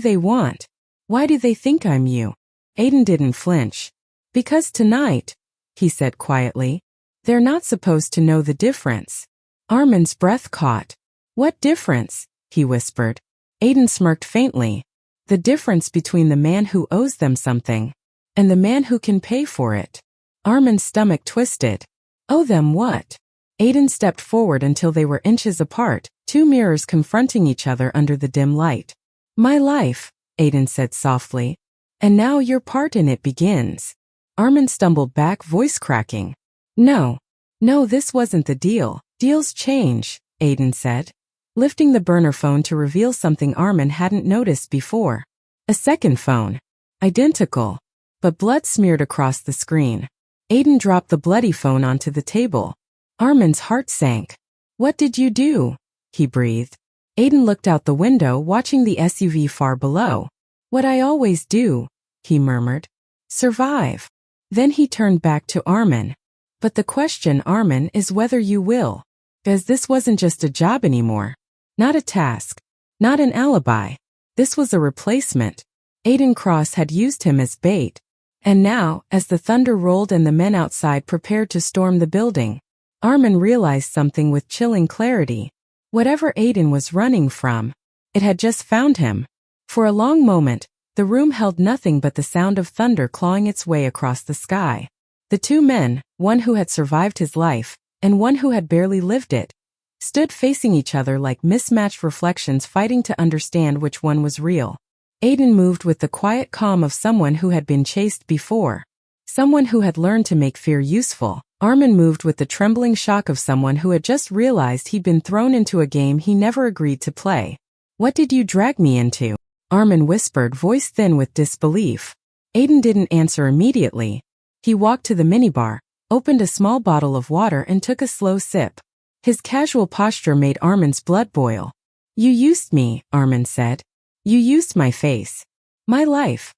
they want? Why do they think I'm you? Aiden didn't flinch. Because tonight, he said quietly, they're not supposed to know the difference. Armin's breath caught. What difference? He whispered. Aiden smirked faintly. The difference between the man who owes them something and the man who can pay for it. Armin's stomach twisted. Owe them what? Aiden stepped forward until they were inches apart, two mirrors confronting each other under the dim light. My life, Aiden said softly. And now your part in it begins. Armin stumbled back, voice cracking. No, this wasn't the deal. Deals change, Aiden said, lifting the burner phone to reveal something Armin hadn't noticed before. A second phone. Identical, but blood smeared across the screen. Aiden dropped the bloody phone onto the table. Armin's heart sank. What did you do? He breathed. Aiden looked out the window, watching the SUV far below. What I always do, he murmured. Survive. Then he turned back to Armin. But the question, Armin, is whether you will. As this wasn't just a job anymore. Not a task. Not an alibi. This was a replacement. Aiden Cross had used him as bait. And now, as the thunder rolled and the men outside prepared to storm the building, Armin realized something with chilling clarity. Whatever Aiden was running from, it had just found him. For a long moment, the room held nothing but the sound of thunder clawing its way across the sky. The two men, one who had survived his life, and one who had barely lived it, stood facing each other like mismatched reflections, fighting to understand which one was real. Aiden moved with the quiet calm of someone who had been chased before, someone who had learned to make fear useful. Armin moved with the trembling shock of someone who had just realized he'd been thrown into a game he never agreed to play. What did you drag me into? Armin whispered, voice thin with disbelief. Aiden didn't answer immediately. He walked to the minibar, opened a small bottle of water and took a slow sip. His casual posture made Armin's blood boil. You used me, Armin said. You used my face. My life.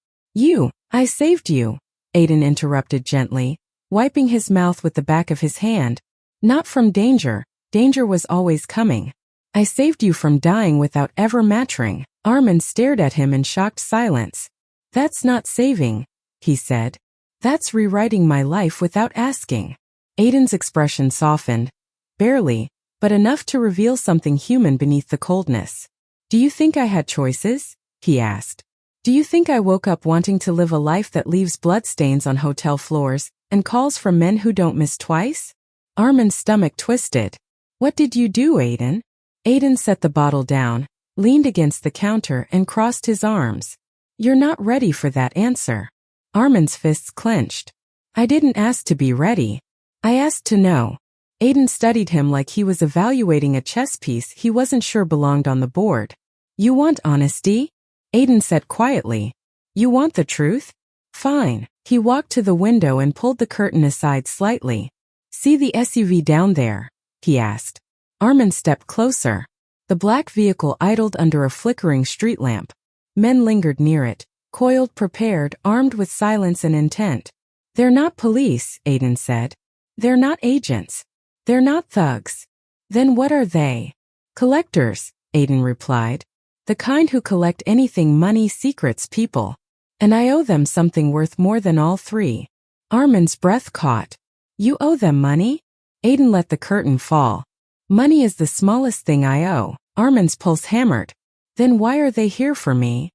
I saved you, Aiden interrupted gently, wiping his mouth with the back of his hand. Not from danger. Danger was always coming. I saved you from dying without ever mattering. Armin stared at him in shocked silence. That's not saving, he said. That's rewriting my life without asking. Aiden's expression softened. Barely, but enough to reveal something human beneath the coldness. Do you think I had choices? He asked. Do you think I woke up wanting to live a life that leaves bloodstains on hotel floors and calls from men who don't miss twice? Armin's stomach twisted. What did you do, Aiden? Aiden set the bottle down, leaned against the counter and crossed his arms. You're not ready for that answer. Armin's fists clenched. I didn't ask to be ready. I asked to know. Aiden studied him like he was evaluating a chess piece he wasn't sure belonged on the board. You want honesty? Aiden said quietly. You want the truth? Fine. He walked to the window and pulled the curtain aside slightly. See the SUV down there? He asked. Armin stepped closer. The black vehicle idled under a flickering street lamp. Men lingered near it, coiled, prepared, armed with silence and intent. They're not police, Aiden said. They're not agents. They're not thugs. Then what are they? Collectors, Aiden replied. The kind who collect anything: money, secrets, people. And I owe them something worth more than all three. Armin's breath caught. You owe them money? Aiden let the curtain fall. Money is the smallest thing I owe. Armin's pulse hammered. Then why are they here for me?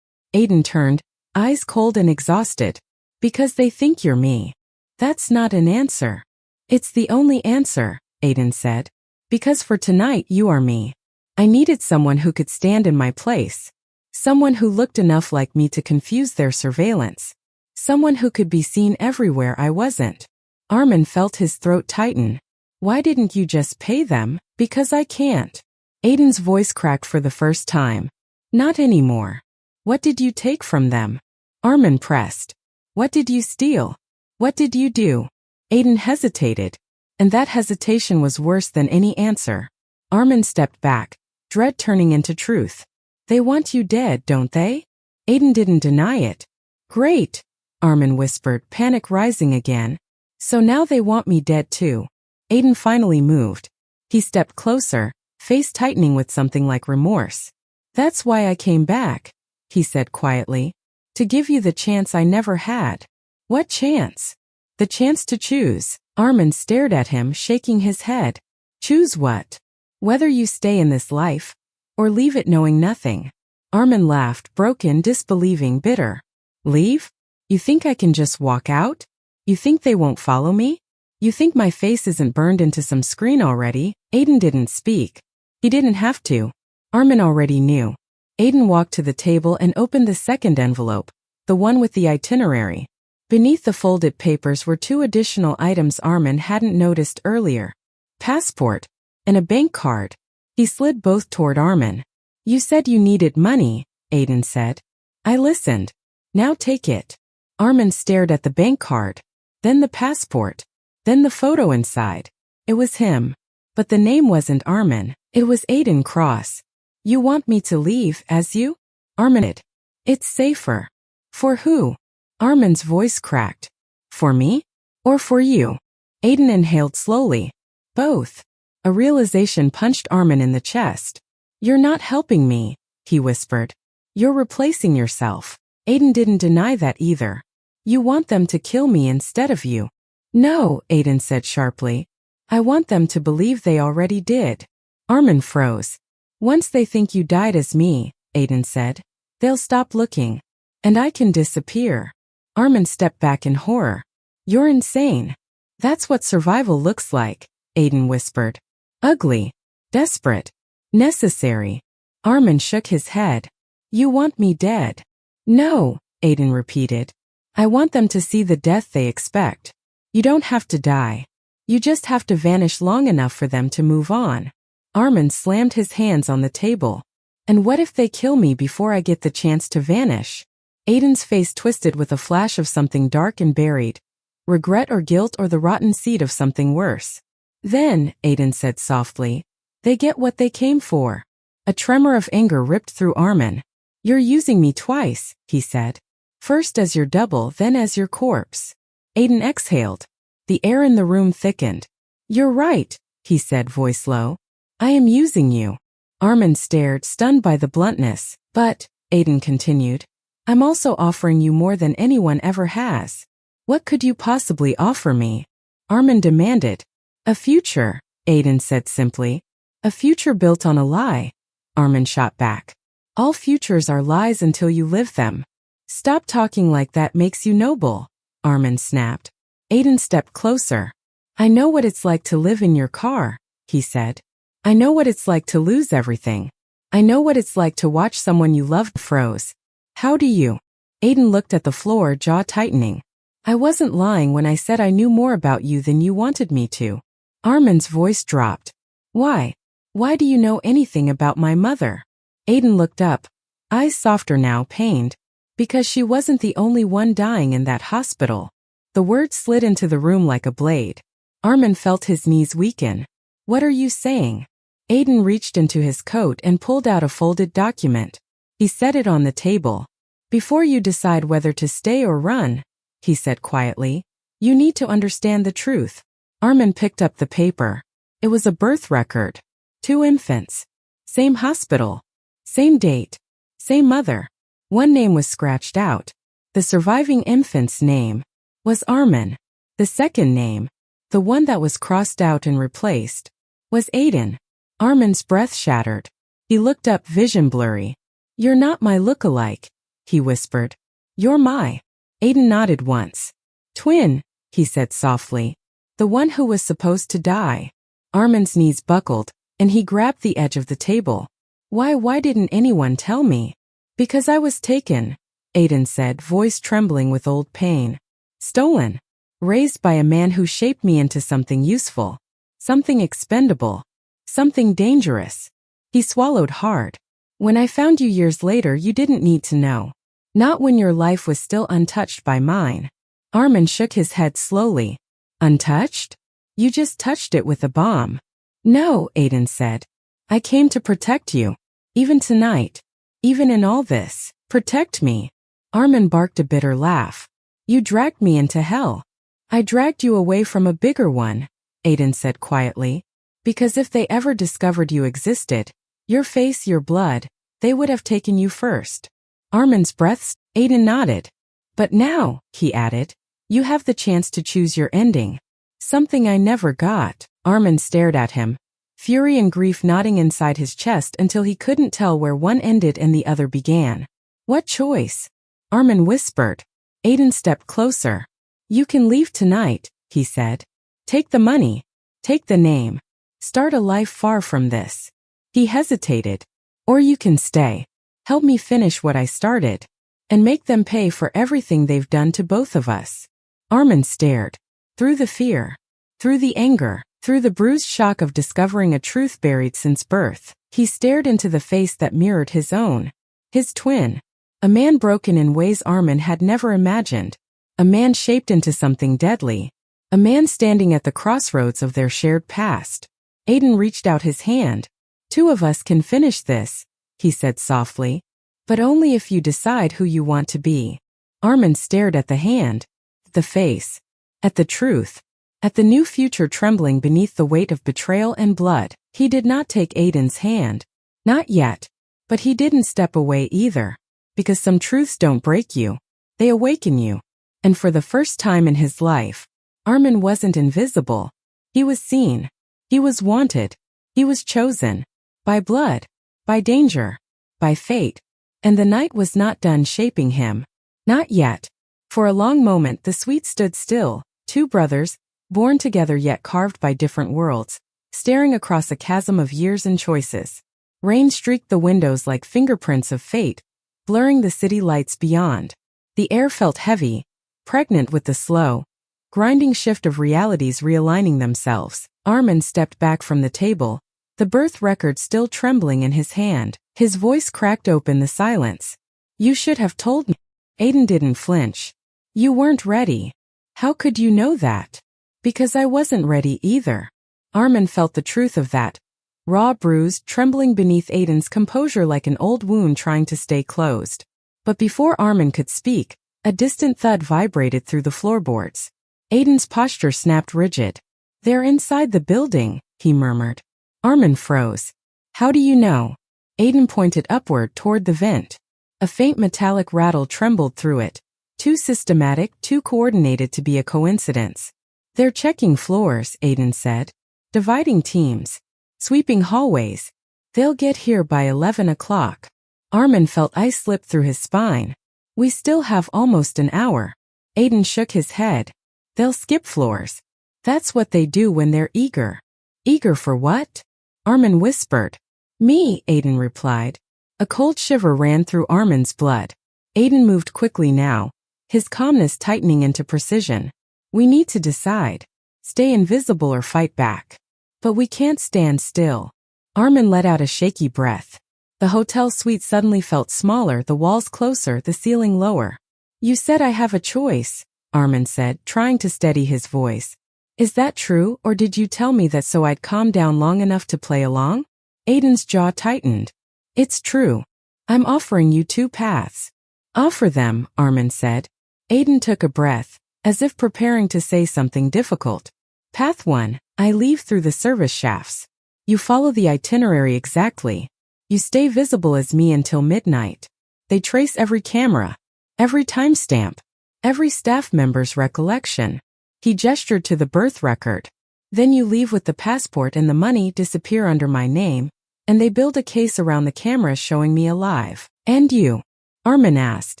Aiden turned, eyes cold and exhausted. Because they think you're me. That's not an answer. It's the only answer, Aiden said. Because for tonight you are me. I needed someone who could stand in my place. Someone who looked enough like me to confuse their surveillance. Someone who could be seen everywhere I wasn't. Armin felt his throat tighten. Why didn't you just pay them? Because I can't. Aiden's voice cracked for the first time. Not anymore. What did you take from them? Armin pressed. What did you steal? What did you do? Aiden hesitated. And that hesitation was worse than any answer. Armin stepped back, dread turning into truth. They want you dead, don't they? Aiden didn't deny it. Great. Armin whispered, panic rising again. So now they want me dead too. Aiden finally moved. He stepped closer, face tightening with something like remorse. That's why I came back, he said quietly. To give you the chance I never had. What chance? The chance to choose. Armin stared at him, shaking his head. Choose what? Whether you stay in this life, or leave it knowing nothing. Armin laughed, broken, disbelieving, bitter. Leave? You think I can just walk out? You think they won't follow me? You think my face isn't burned into some screen already? Aiden didn't speak. He didn't have to. Armin already knew. Aiden walked to the table and opened the second envelope, the one with the itinerary. Beneath the folded papers were 2 additional items Armin hadn't noticed earlier. Passport and a bank card. He slid both toward Armin. You said you needed money, Aiden said. I listened. Now take it. Armin stared at the bank card, then the passport, then the photo inside. It was him. But the name wasn't Armin. It was Aiden Cross. You want me to leave, as you? Armin did. It's safer. For who? Armin's voice cracked. For me? Or for you? Aiden inhaled slowly. Both. A realization punched Armin in the chest. You're not helping me, he whispered. You're replacing yourself. Aiden didn't deny that either. You want them to kill me instead of you. No, Aiden said sharply. I want them to believe they already did. Armin froze. Once they think you died as me, Aiden said, they'll stop looking. And I can disappear. Armin stepped back in horror. You're insane. That's what survival looks like, Aiden whispered. Ugly. Desperate. Necessary. Armin shook his head. You want me dead. No, Aiden repeated. I want them to see the death they expect. You don't have to die. You just have to vanish long enough for them to move on. Armin slammed his hands on the table. And what if they kill me before I get the chance to vanish? Aiden's face twisted with a flash of something dark and buried. Regret or guilt or the rotten seed of something worse. Then, Aiden said softly, they get what they came for. A tremor of anger ripped through Armin. You're using me twice, he said. First as your double, then as your corpse. Aiden exhaled. The air in the room thickened. You're right, he said, voice low. I am using you. Armin stared, stunned by the bluntness. But, Aiden continued, I'm also offering you more than anyone ever has. What could you possibly offer me? Armin demanded. A future, Aiden said simply. A future built on a lie. Armin shot back. All futures are lies until you live them. Stop talking like that makes you noble, Armin snapped. Aiden stepped closer. I know what it's like to live in your car, he said. I know what it's like to lose everything. I know what it's like to watch someone you loved froze. How do you? Aiden looked at the floor, jaw tightening. I wasn't lying when I said I knew more about you than you wanted me to. Armin's voice dropped. Why? Why do you know anything about my mother? Aiden looked up, eyes softer now, pained. Because she wasn't the only one dying in that hospital. The words slid into the room like a blade. Armin felt his knees weaken. What are you saying? Aiden reached into his coat and pulled out a folded document. He set it on the table. Before you decide whether to stay or run, he said quietly, you need to understand the truth. Armin picked up the paper. It was a birth record. 2 infants. Same hospital. Same date. Same mother. One name was scratched out. The surviving infant's name was Armin. The second name, the one that was crossed out and replaced, was Aiden. Armin's breath shattered. He looked up, vision blurry. You're not my look-alike, he whispered. You're my. Aiden nodded once. Twin, he said softly. The one who was supposed to die. Armin's knees buckled, and he grabbed the edge of the table. Why didn't anyone tell me? Because I was taken, Aiden said, voice trembling with old pain. Stolen. Raised by a man who shaped me into something useful. Something expendable. Something dangerous. He swallowed hard. When I found you years later, you didn't need to know. Not when your life was still untouched by mine. Armin shook his head slowly. Untouched? You just touched it with a bomb. No, Aiden said. I came to protect you. Even tonight. Even in all this. Protect me. Armin barked a bitter laugh. You dragged me into hell. I dragged you away from a bigger one, Aiden said quietly. Because if they ever discovered you existed, your face, your blood, they would have taken you first. Armin's breaths, Aiden nodded. But now, he added, you have the chance to choose your ending. Something I never got. Armin stared at him, fury and grief knotting inside his chest until he couldn't tell where one ended and the other began. What choice? Armin whispered. Aiden stepped closer. You can leave tonight, he said. Take the money. Take the name. Start a life far from this. He hesitated. Or you can stay. Help me finish what I started. And make them pay for everything they've done to both of us. Armin stared. Through the fear. Through the anger. Through the bruised shock of discovering a truth buried since birth. He stared into the face that mirrored his own. His twin. A man broken in ways Armin had never imagined. A man shaped into something deadly. A man standing at the crossroads of their shared past. Aiden reached out his hand. Two of us can finish this, he said softly. But only if you decide who you want to be. Armin stared at the hand, the face, at the truth, at the new future trembling beneath the weight of betrayal and blood. He did not take Aiden's hand. Not yet. But he didn't step away either. Because some truths don't break you. They awaken you. And for the first time in his life, Armin wasn't invisible. He was seen. He was wanted. He was chosen. By blood. By danger. By fate. And the night was not done shaping him. Not yet. For a long moment the suite stood still, two brothers, born together yet carved by different worlds, staring across a chasm of years and choices. Rain streaked the windows like fingerprints of fate, blurring the city lights beyond. The air felt heavy, pregnant with the slow, grinding shift of realities realigning themselves. Armin stepped back from the table, the birth record still trembling in his hand. His voice cracked open the silence. You should have told me. Aiden didn't flinch. You weren't ready. How could you know that? Because I wasn't ready either. Armin felt the truth of that. Raw, bruised, trembling beneath Aiden's composure like an old wound trying to stay closed. But before Armin could speak, a distant thud vibrated through the floorboards. Aiden's posture snapped rigid. They're inside the building, he murmured. Armin froze. How do you know? Aiden pointed upward toward the vent. A faint metallic rattle trembled through it. Too systematic, too coordinated to be a coincidence. They're checking floors, Aiden said. Dividing teams. Sweeping hallways. They'll get here by 11 o'clock. Armin felt ice slip through his spine. We still have almost an hour. Aiden shook his head. They'll skip floors. That's what they do when they're eager. Eager for what? Armin whispered. Me, Aiden replied. A cold shiver ran through Armin's blood. Aiden moved quickly now, his calmness tightening into precision. We need to decide. Stay invisible or fight back. But we can't stand still. Armin let out a shaky breath. The hotel suite suddenly felt smaller, the walls closer, the ceiling lower. You said I have a choice, Armin said, trying to steady his voice. Is that true, or did you tell me that so I'd calm down long enough to play along? Aiden's jaw tightened. It's true. I'm offering you two paths. Offer them, Armin said. Aiden took a breath, as if preparing to say something difficult. Path 1, I leave through the service shafts. You follow the itinerary exactly. You stay visible as me until midnight. They trace every camera, every timestamp, every staff member's recollection. He gestured to the birth record. Then you leave with the passport and the money disappear under my name, and they build a case around the cameras showing me alive. And you? Armin asked.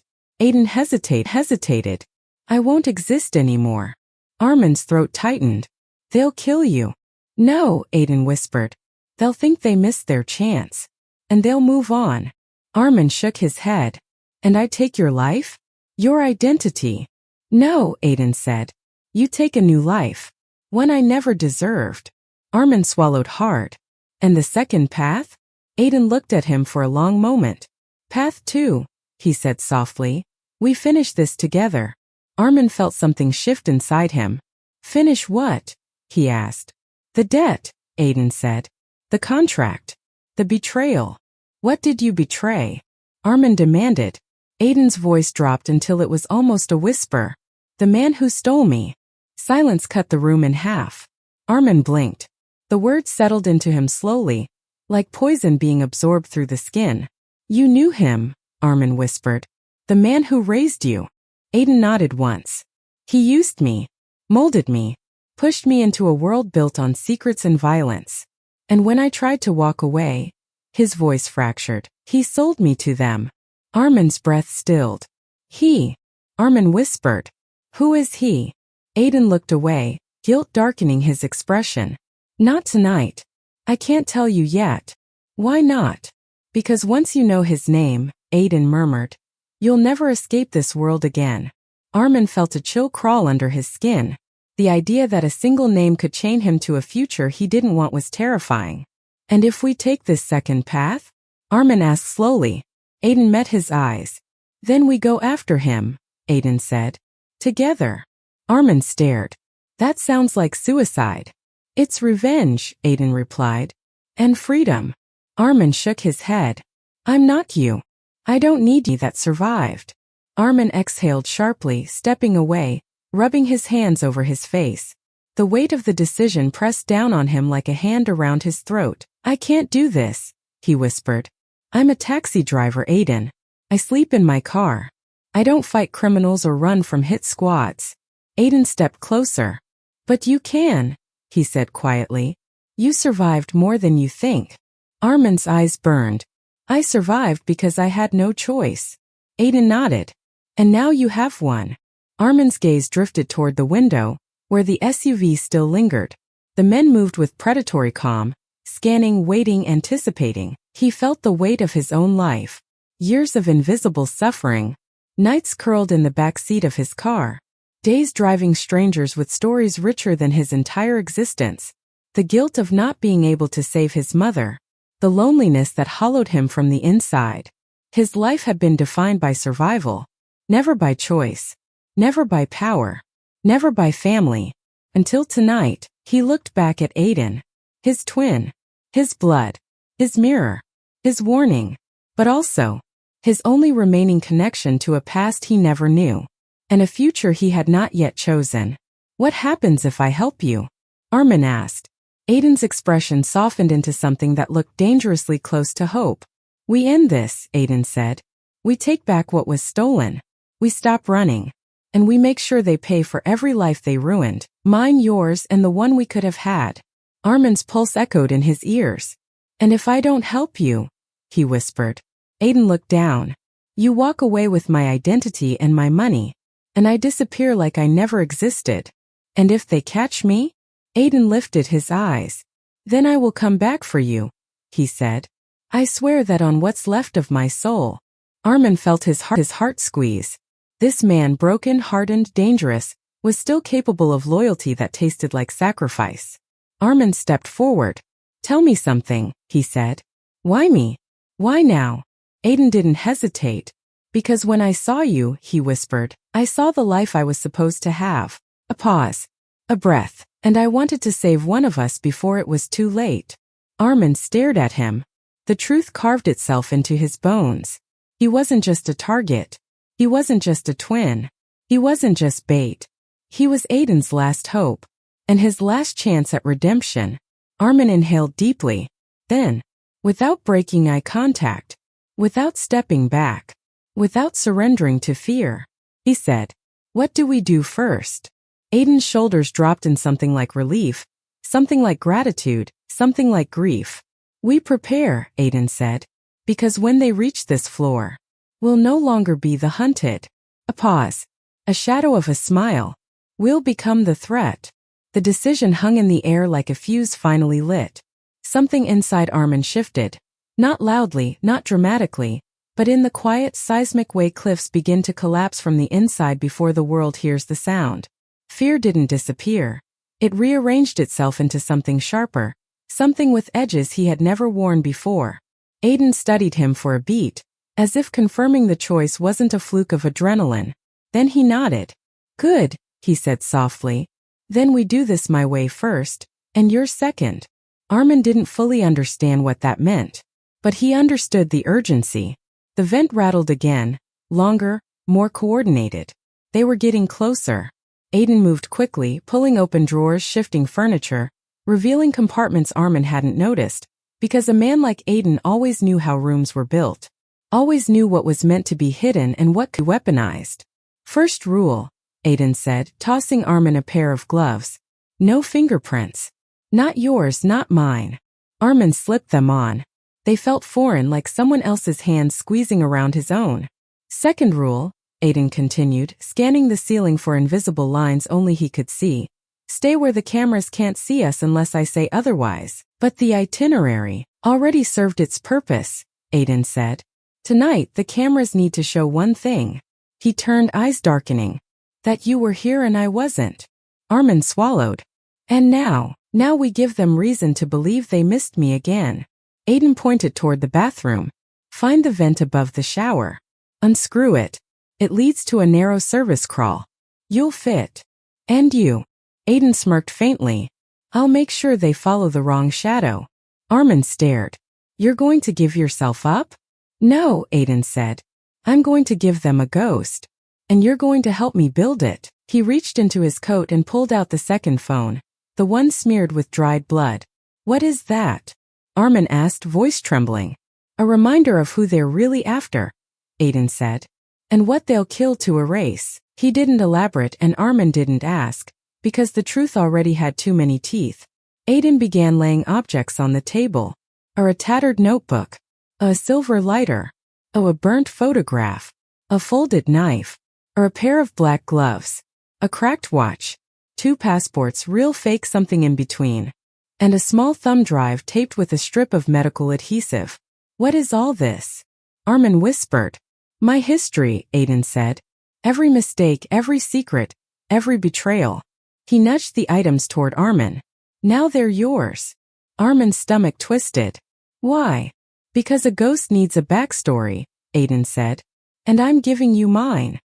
Aiden hesitated. I won't exist anymore. Armin's throat tightened. They'll kill you. No, Aiden whispered. They'll think they missed their chance. And they'll move on. Armin shook his head. And I take your life? Your identity? No, Aiden said. You take a new life. One I never deserved. Armin swallowed hard. And the second path? Aiden looked at him for a long moment. Path 2, he said softly. We finish this together. Armin felt something shift inside him. Finish what? He asked. The debt, Aiden said. The contract. The betrayal. What did you betray? Armin demanded. Aiden's voice dropped until it was almost a whisper. The man who stole me. Silence cut the room in half. Armin blinked. The words settled into him slowly, like poison being absorbed through the skin. You knew him, Armin whispered. The man who raised you. Aiden nodded once. He used me, molded me, pushed me into a world built on secrets and violence. And when I tried to walk away, his voice fractured. He sold me to them. Armin's breath stilled. He. Armin whispered. Who is he? Aiden looked away, guilt darkening his expression. Not tonight. I can't tell you yet. Why not? Because once you know his name, Aiden murmured, you'll never escape this world again. Armin felt a chill crawl under his skin. The idea that a single name could chain him to a future he didn't want was terrifying. And if we take this second path? Armin asked slowly. Aiden met his eyes. Then we go after him, Aiden said. Together. Armin stared. That sounds like suicide. It's revenge, Aiden replied. And freedom. Armin shook his head. I'm not you. I don't need you that survived. Armin exhaled sharply, stepping away, rubbing his hands over his face. The weight of the decision pressed down on him like a hand around his throat. I can't do this, he whispered. I'm a taxi driver, Aiden. I sleep in my car. I don't fight criminals or run from hit squads. Aiden stepped closer. But you can, he said quietly. You survived more than you think. Armin's eyes burned. I survived because I had no choice. Aiden nodded. And now you have one. Armin's gaze drifted toward the window, where the SUV still lingered. The men moved with predatory calm, scanning, waiting, anticipating. He felt the weight of his own life. Years of invisible suffering. Nights curled in the backseat of his car. Days driving strangers with stories richer than his entire existence. The guilt of not being able to save his mother. The loneliness that hollowed him from the inside. His life had been defined by survival. Never by choice. Never by power. Never by family. Until tonight, he looked back at Aiden. His twin. His blood. His mirror. His warning. But also, his only remaining connection to a past he never knew. And a future he had not yet chosen. What happens if I help you? Armin asked. Aiden's expression softened into something that looked dangerously close to hope. We end this, Aiden said. We take back what was stolen. We stop running. And we make sure they pay for every life they ruined. Mine, yours, and the one we could have had. Armin's pulse echoed in his ears. And if I don't help you, he whispered. Aiden looked down. You walk away with my identity and my money. And I disappear like I never existed. And if they catch me? Aiden lifted his eyes. Then I will come back for you, he said. I swear that on what's left of my soul. Armin felt his heart squeeze. This man, broken, hardened, dangerous, was still capable of loyalty that tasted like sacrifice. Armin stepped forward. Tell me something, he said. Why me? Why now? Aiden didn't hesitate. Because when I saw you, he whispered, I saw the life I was supposed to have. A pause. A breath. And I wanted to save one of us before it was too late. Armin stared at him. The truth carved itself into his bones. He wasn't just a target. He wasn't just a twin. He wasn't just bait. He was Aiden's last hope. And his last chance at redemption. Armin inhaled deeply. Then, without breaking eye contact, without stepping back, without surrendering to fear, he said, What do we do first? Aiden's shoulders dropped in something like relief, something like gratitude, something like grief. We prepare, Aiden said, because when they reach this floor, we'll no longer be the hunted. A pause. A shadow of a smile. We'll become the threat. The decision hung in the air like a fuse finally lit. Something inside Armin shifted. Not loudly, not dramatically, but in the quiet, seismic way cliffs begin to collapse from the inside before the world hears the sound. Fear didn't disappear. It rearranged itself into something sharper, something with edges he had never worn before. Aiden studied him for a beat, as if confirming the choice wasn't a fluke of adrenaline. Then he nodded. Good, he said softly. Then we do this my way first, and yours second. Armin didn't fully understand what that meant, but he understood the urgency. The vent rattled again, longer, more coordinated. They were getting closer. Aiden moved quickly, pulling open drawers, shifting furniture, revealing compartments Armin hadn't noticed, because a man like Aiden always knew how rooms were built. Always knew what was meant to be hidden and what could be weaponized. First rule, Aiden said, tossing Armin a pair of gloves. No fingerprints. Not yours, not mine. Armin slipped them on. They felt foreign, like someone else's hand squeezing around his own. Second rule, Aiden continued, scanning the ceiling for invisible lines only he could see. Stay where the cameras can't see us unless I say otherwise. But the itinerary already served its purpose, Aiden said. Tonight, the cameras need to show one thing. He turned, eyes darkening. That you were here and I wasn't. Armin swallowed. And now we give them reason to believe they missed me again. Aiden pointed toward the bathroom. Find the vent above the shower. Unscrew it. It leads to a narrow service crawl. You'll fit. And you. Aiden smirked faintly. I'll make sure they follow the wrong shadow. Armin stared. You're going to give yourself up? No, Aiden said. I'm going to give them a ghost. And you're going to help me build it. He reached into his coat and pulled out the second phone, the one smeared with dried blood. What is that? Armin asked, voice trembling. A reminder of who they're really after, Aiden said. And what they'll kill to erase. He didn't elaborate and Armin didn't ask, because the truth already had too many teeth. Aiden began laying objects on the table. A tattered notebook. A silver lighter. A burnt photograph. A folded knife. A pair of black gloves. A cracked watch. 2 passports, real fake something in between. And a small thumb drive taped with a strip of medical adhesive. What is all this? Armin whispered. My history, Aiden said. Every mistake, every secret, every betrayal. He nudged the items toward Armin. Now they're yours. Armin's stomach twisted. Why? Because a ghost needs a backstory, Aiden said. And I'm giving you mine.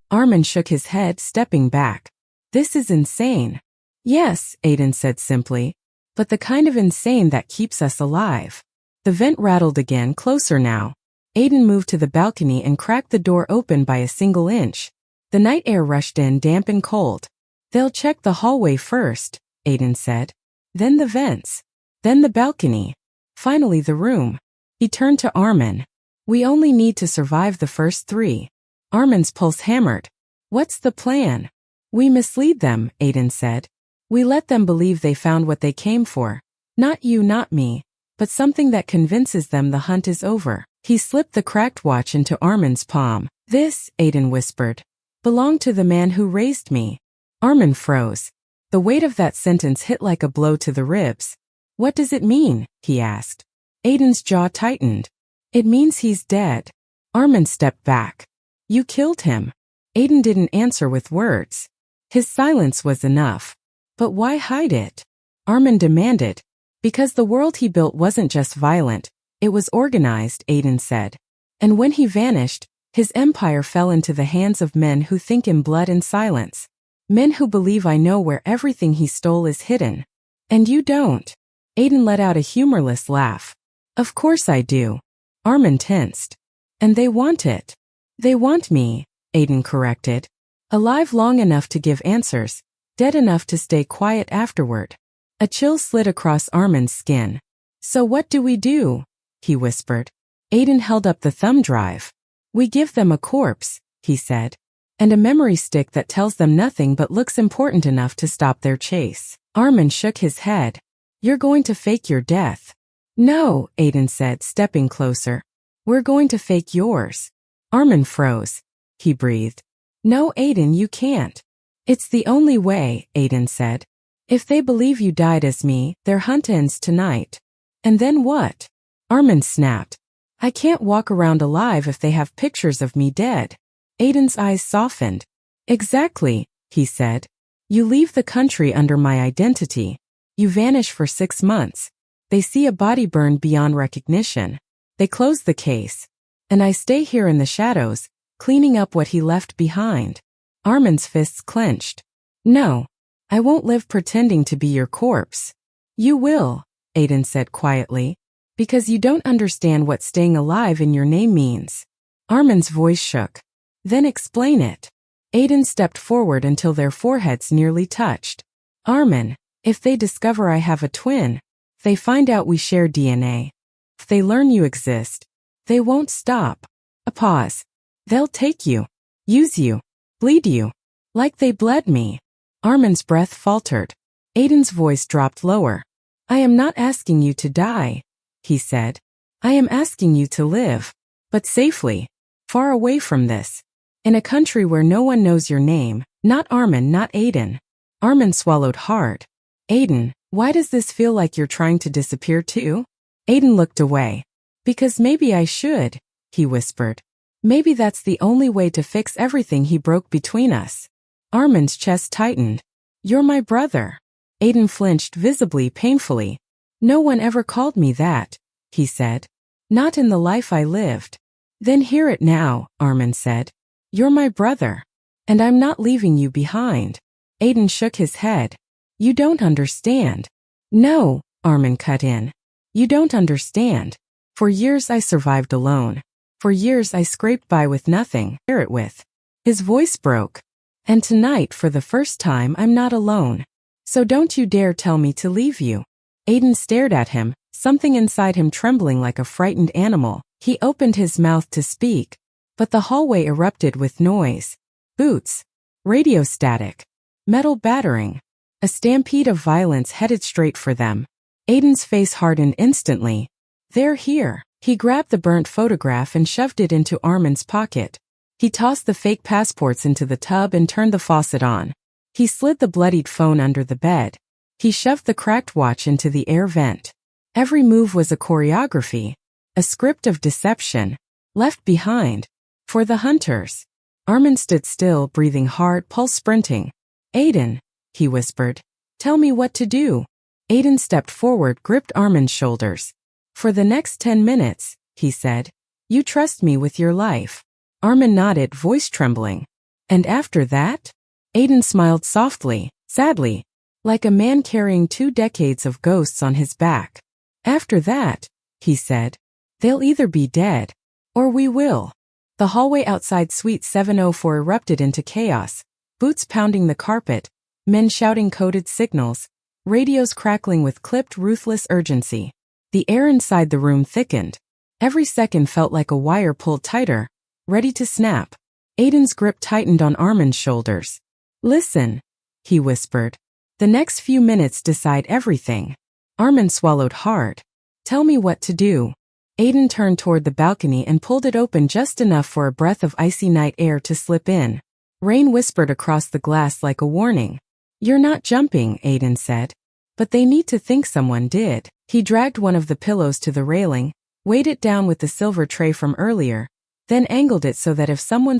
Armin shook his head, stepping back. This is insane. Yes, Aiden said simply. But the kind of insane that keeps us alive. The vent rattled again, closer now. Aiden moved to the balcony and cracked the door open by a single inch. The night air rushed in, damp and cold. They'll check the hallway first, Aiden said. Then the vents. Then the balcony. Finally the room. He turned to Armin. We only need to survive the first 3. Armin's pulse hammered. What's the plan? We mislead them, Aiden said. We let them believe they found what they came for. Not you, not me, but something that convinces them the hunt is over. He slipped the cracked watch into Armin's palm. This, Aiden whispered, belonged to the man who raised me. Armin froze. The weight of that sentence hit like a blow to the ribs. What does it mean? He asked. Aiden's jaw tightened. It means he's dead. Armin stepped back. You killed him. Aiden didn't answer with words. His silence was enough. But why hide it? Armin demanded. Because the world he built wasn't just violent, it was organized, Aiden said. And when he vanished, his empire fell into the hands of men who think in blood and silence. Men who believe I know where everything he stole is hidden. And you don't. Aiden let out a humorless laugh. Of course I do. Armin tensed. And they want it. They want me, Aiden corrected. Alive long enough to give answers, dead enough to stay quiet afterward. A chill slid across Armin's skin. So what do we do? He whispered. Aiden held up the thumb drive. We give them a corpse, he said. And a memory stick that tells them nothing but looks important enough to stop their chase. Armin shook his head. You're going to fake your death. No, Aiden said, stepping closer. We're going to fake yours. Armin froze. He breathed. No, Aiden, you can't. It's the only way, Aiden said. If they believe you died as me, their hunt ends tonight. And then what? Armin snapped. I can't walk around alive if they have pictures of me dead. Aiden's eyes softened. Exactly, he said. You leave the country under my identity. You vanish for 6 months. They see a body burned beyond recognition. They close the case. And I stay here in the shadows, cleaning up what he left behind. Armin's fists clenched. No, I won't live pretending to be your corpse. You will, Aiden said quietly, because you don't understand what staying alive in your name means. Armin's voice shook. Then explain it. Aiden stepped forward until their foreheads nearly touched. Armin, if they discover I have a twin, if they find out we share DNA, if they learn you exist, they won't stop. A pause. They'll take you, use you, bleed you, like they bled me. Armin's breath faltered. Aiden's voice dropped lower. I am not asking you to die, he said. I am asking you to live, but safely, far away from this. In a country where no one knows your name, not Armin, not Aiden. Armin swallowed hard. Aiden, why does this feel like you're trying to disappear too? Aiden looked away. Because maybe I should, he whispered. Maybe that's the only way to fix everything he broke between us. Armin's chest tightened. You're my brother. Aiden flinched visibly painfully. No one ever called me that, he said. Not in the life I lived. Then hear it now, Armin said. You're my brother. And I'm not leaving you behind. Aiden shook his head. You don't understand. No, Armin cut in. You don't understand. For years I survived alone. For years I scraped by with nothing to share it with. His voice broke. And tonight, for the first time, I'm not alone. So don't you dare tell me to leave you. Aiden stared at him, something inside him trembling like a frightened animal. He opened his mouth to speak, but the hallway erupted with noise. Boots. Radio static. Metal battering. A stampede of violence headed straight for them. Aiden's face hardened instantly. They're here. He grabbed the burnt photograph and shoved it into Armin's pocket. He tossed the fake passports into the tub and turned the faucet on. He slid the bloodied phone under the bed. He shoved the cracked watch into the air vent. Every move was a choreography, a script of deception, left behind, for the hunters. Armin stood still, breathing hard, pulse sprinting. Aiden, he whispered, tell me what to do. Aiden stepped forward, gripped Armin's shoulders. For the next 10 minutes, he said, you trust me with your life. Armin nodded, voice trembling. And after that? Aiden smiled softly, sadly, like a man carrying 2 decades of ghosts on his back. After that, he said, they'll either be dead, or we will. The hallway outside Suite 704 erupted into chaos, boots pounding the carpet, men shouting coded signals, radios crackling with clipped, ruthless urgency. The air inside the room thickened. Every second felt like a wire pulled tighter, ready to snap. Aiden's grip tightened on Armin's shoulders. Listen, he whispered. The next few minutes decide everything. Armin swallowed hard. Tell me what to do. Aiden turned toward the balcony and pulled it open just enough for a breath of icy night air to slip in. Rain whispered across the glass like a warning. You're not jumping, Aiden said. But they need to think someone did. He dragged one of the pillows to the railing, weighed it down with the silver tray from earlier, then angled it so that if someone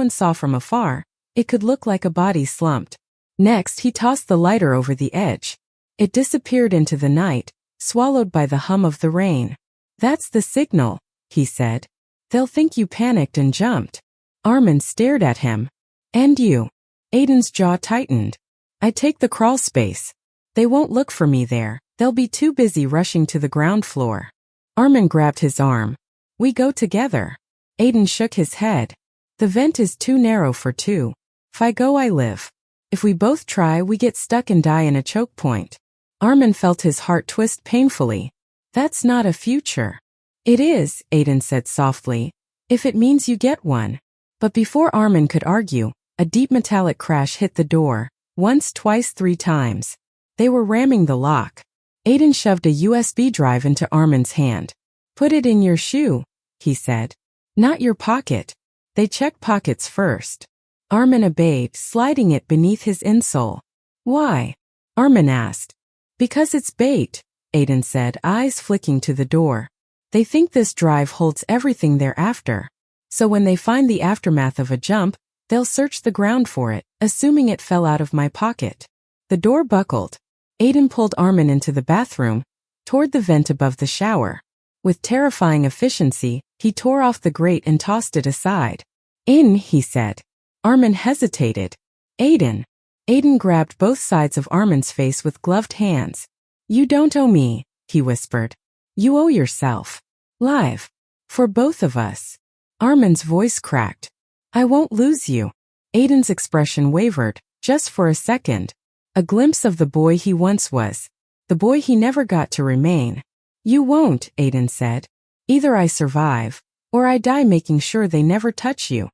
saw from afar, it could look like a body slumped. Next, he tossed the lighter over the edge. It disappeared into the night, swallowed by the hum of the rain. That's the signal, he said. They'll think you panicked and jumped. Armin stared at him. And you? Aiden's jaw tightened. I take the crawl space. They won't look for me there. They'll be too busy rushing to the ground floor. Armin grabbed his arm. We go together. Aiden shook his head. The vent is too narrow for two. If I go, I live. If we both try, we get stuck and die in a choke point. Armin felt his heart twist painfully. That's not a future. It is, Aiden said softly, if it means you get one. But before Armin could argue, a deep metallic crash hit the door. Once, twice, 3 times. They were ramming the lock. Aiden shoved a USB drive into Armin's hand. Put it in your shoe, he said. Not your pocket. They check pockets first. Armin obeyed, sliding it beneath his insole. Why? Armin asked. Because it's bait, Aiden said, eyes flicking to the door. They think this drive holds everything they're after. So when they find the aftermath of a jump, they'll search the ground for it, assuming it fell out of my pocket. The door buckled. Aiden pulled Armin into the bathroom, toward the vent above the shower. With terrifying efficiency, he tore off the grate and tossed it aside. In, he said. Armin hesitated. Aiden. Aiden grabbed both sides of Armin's face with gloved hands. You don't owe me, he whispered. You owe yourself. Live. For both of us. Armin's voice cracked. I won't lose you. Aiden's expression wavered, just for a second. A glimpse of the boy he once was. The boy he never got to remain. You won't, Aiden said. Either I survive, or I die making sure they never touch you.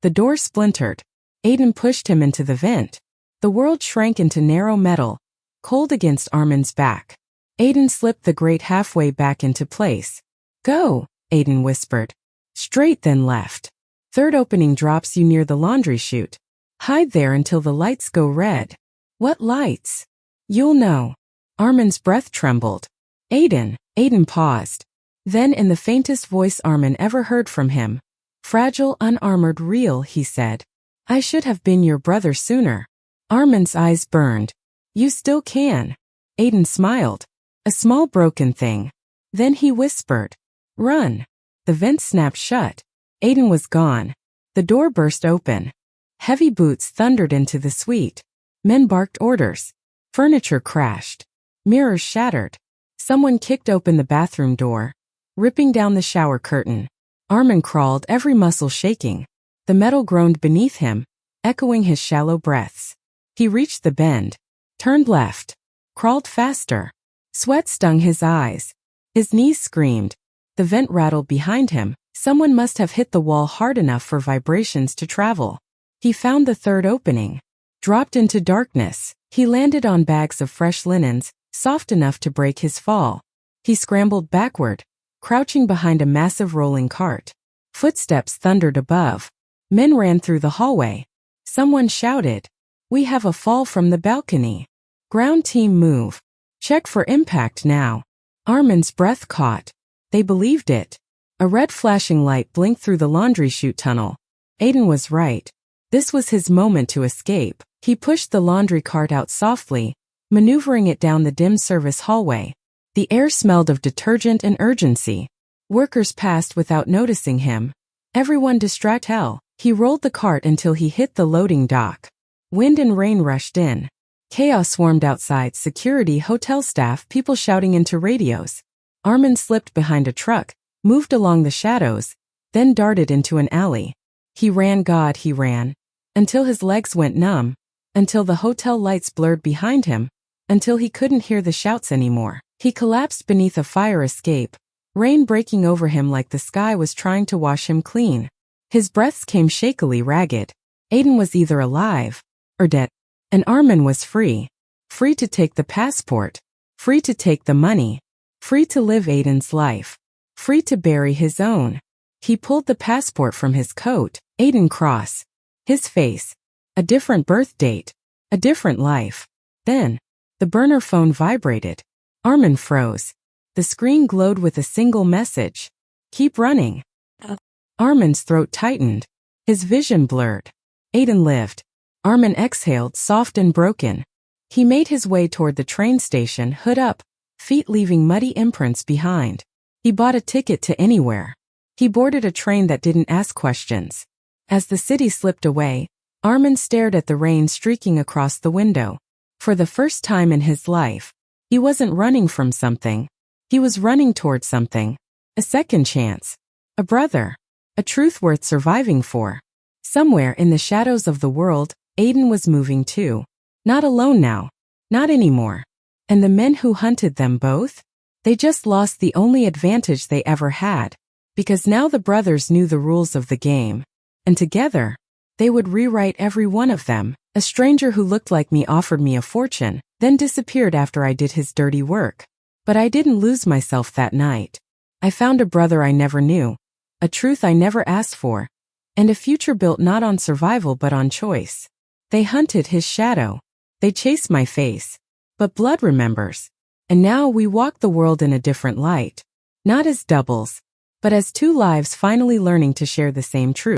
The door splintered. Aiden pushed him into the vent. The world shrank into narrow metal, cold against Armin's back. Aiden slipped the grate halfway back into place. Go, Aiden whispered. Straight then left. Third opening drops you near the laundry chute. Hide there until the lights go red. What lights? You'll know. Armin's breath trembled. Aiden paused. Then in the faintest voice Armin ever heard from him. Fragile, unarmored, real, he said. I should have been your brother sooner. Armin's eyes burned. You still can. Aiden smiled. A small broken thing. Then he whispered. Run. The vent snapped shut. Aiden was gone. The door burst open. Heavy boots thundered into the suite. Men barked orders. Furniture crashed. Mirrors shattered. Someone kicked open the bathroom door, ripping down the shower curtain. Armin crawled, every muscle shaking. The metal groaned beneath him, echoing his shallow breaths. He reached the bend, turned left, crawled faster. Sweat stung his eyes. His knees screamed. The vent rattled behind him. Someone must have hit the wall hard enough for vibrations to travel. He found the third opening. Dropped into darkness. He landed on bags of fresh linens, soft enough to break his fall. He scrambled backward, crouching behind a massive rolling cart. Footsteps thundered above. Men ran through the hallway. Someone shouted, We have a fall from the balcony. Ground team move. Check for impact now. Armin's breath caught. They believed it. A red flashing light blinked through the laundry chute tunnel. Aiden was right. This was his moment to escape. He pushed the laundry cart out softly, maneuvering it down the dim service hallway. The air smelled of detergent and urgency. Workers passed without noticing him. Everyone distracted. Hell. He rolled the cart until he hit the loading dock. Wind and rain rushed in. Chaos swarmed outside, security, hotel staff, people shouting into radios. Armin slipped behind a truck, moved along the shadows, then darted into an alley. He ran, until his legs went numb, until the hotel lights blurred behind him, until he couldn't hear the shouts anymore. He collapsed beneath a fire escape, rain breaking over him like the sky was trying to wash him clean. His breaths came shakily ragged. Aiden was either alive or dead. And Armin was free. Free to take the passport. Free to take the money. Free to live Aiden's life. Free to bury his own. He pulled the passport from his coat. Aiden Cross. His face. A different birth date. A different life. Then, the burner phone vibrated. Armin froze. The screen glowed with a single message. Keep running. Armin's throat tightened. His vision blurred. Aiden lived. Armin exhaled, soft and broken. He made his way toward the train station, hood up, feet leaving muddy imprints behind. He bought a ticket to anywhere. He boarded a train that didn't ask questions. As the city slipped away, Armin stared at the rain streaking across the window. For the first time in his life, he wasn't running from something. He was running toward something. A second chance. A brother. A truth worth surviving for. Somewhere in the shadows of the world, Aiden was moving too. Not alone now. Not anymore. And the men who hunted them both? They just lost the only advantage they ever had. Because now the brothers knew the rules of the game. And together, they would rewrite every one of them. A stranger who looked like me offered me a fortune, then disappeared after I did his dirty work. But I didn't lose myself that night. I found a brother I never knew. A truth I never asked for. And a future built not on survival but on choice. They hunted his shadow. They chased my face. But blood remembers. And now we walk the world in a different light. Not as doubles, but as two lives finally learning to share the same truth.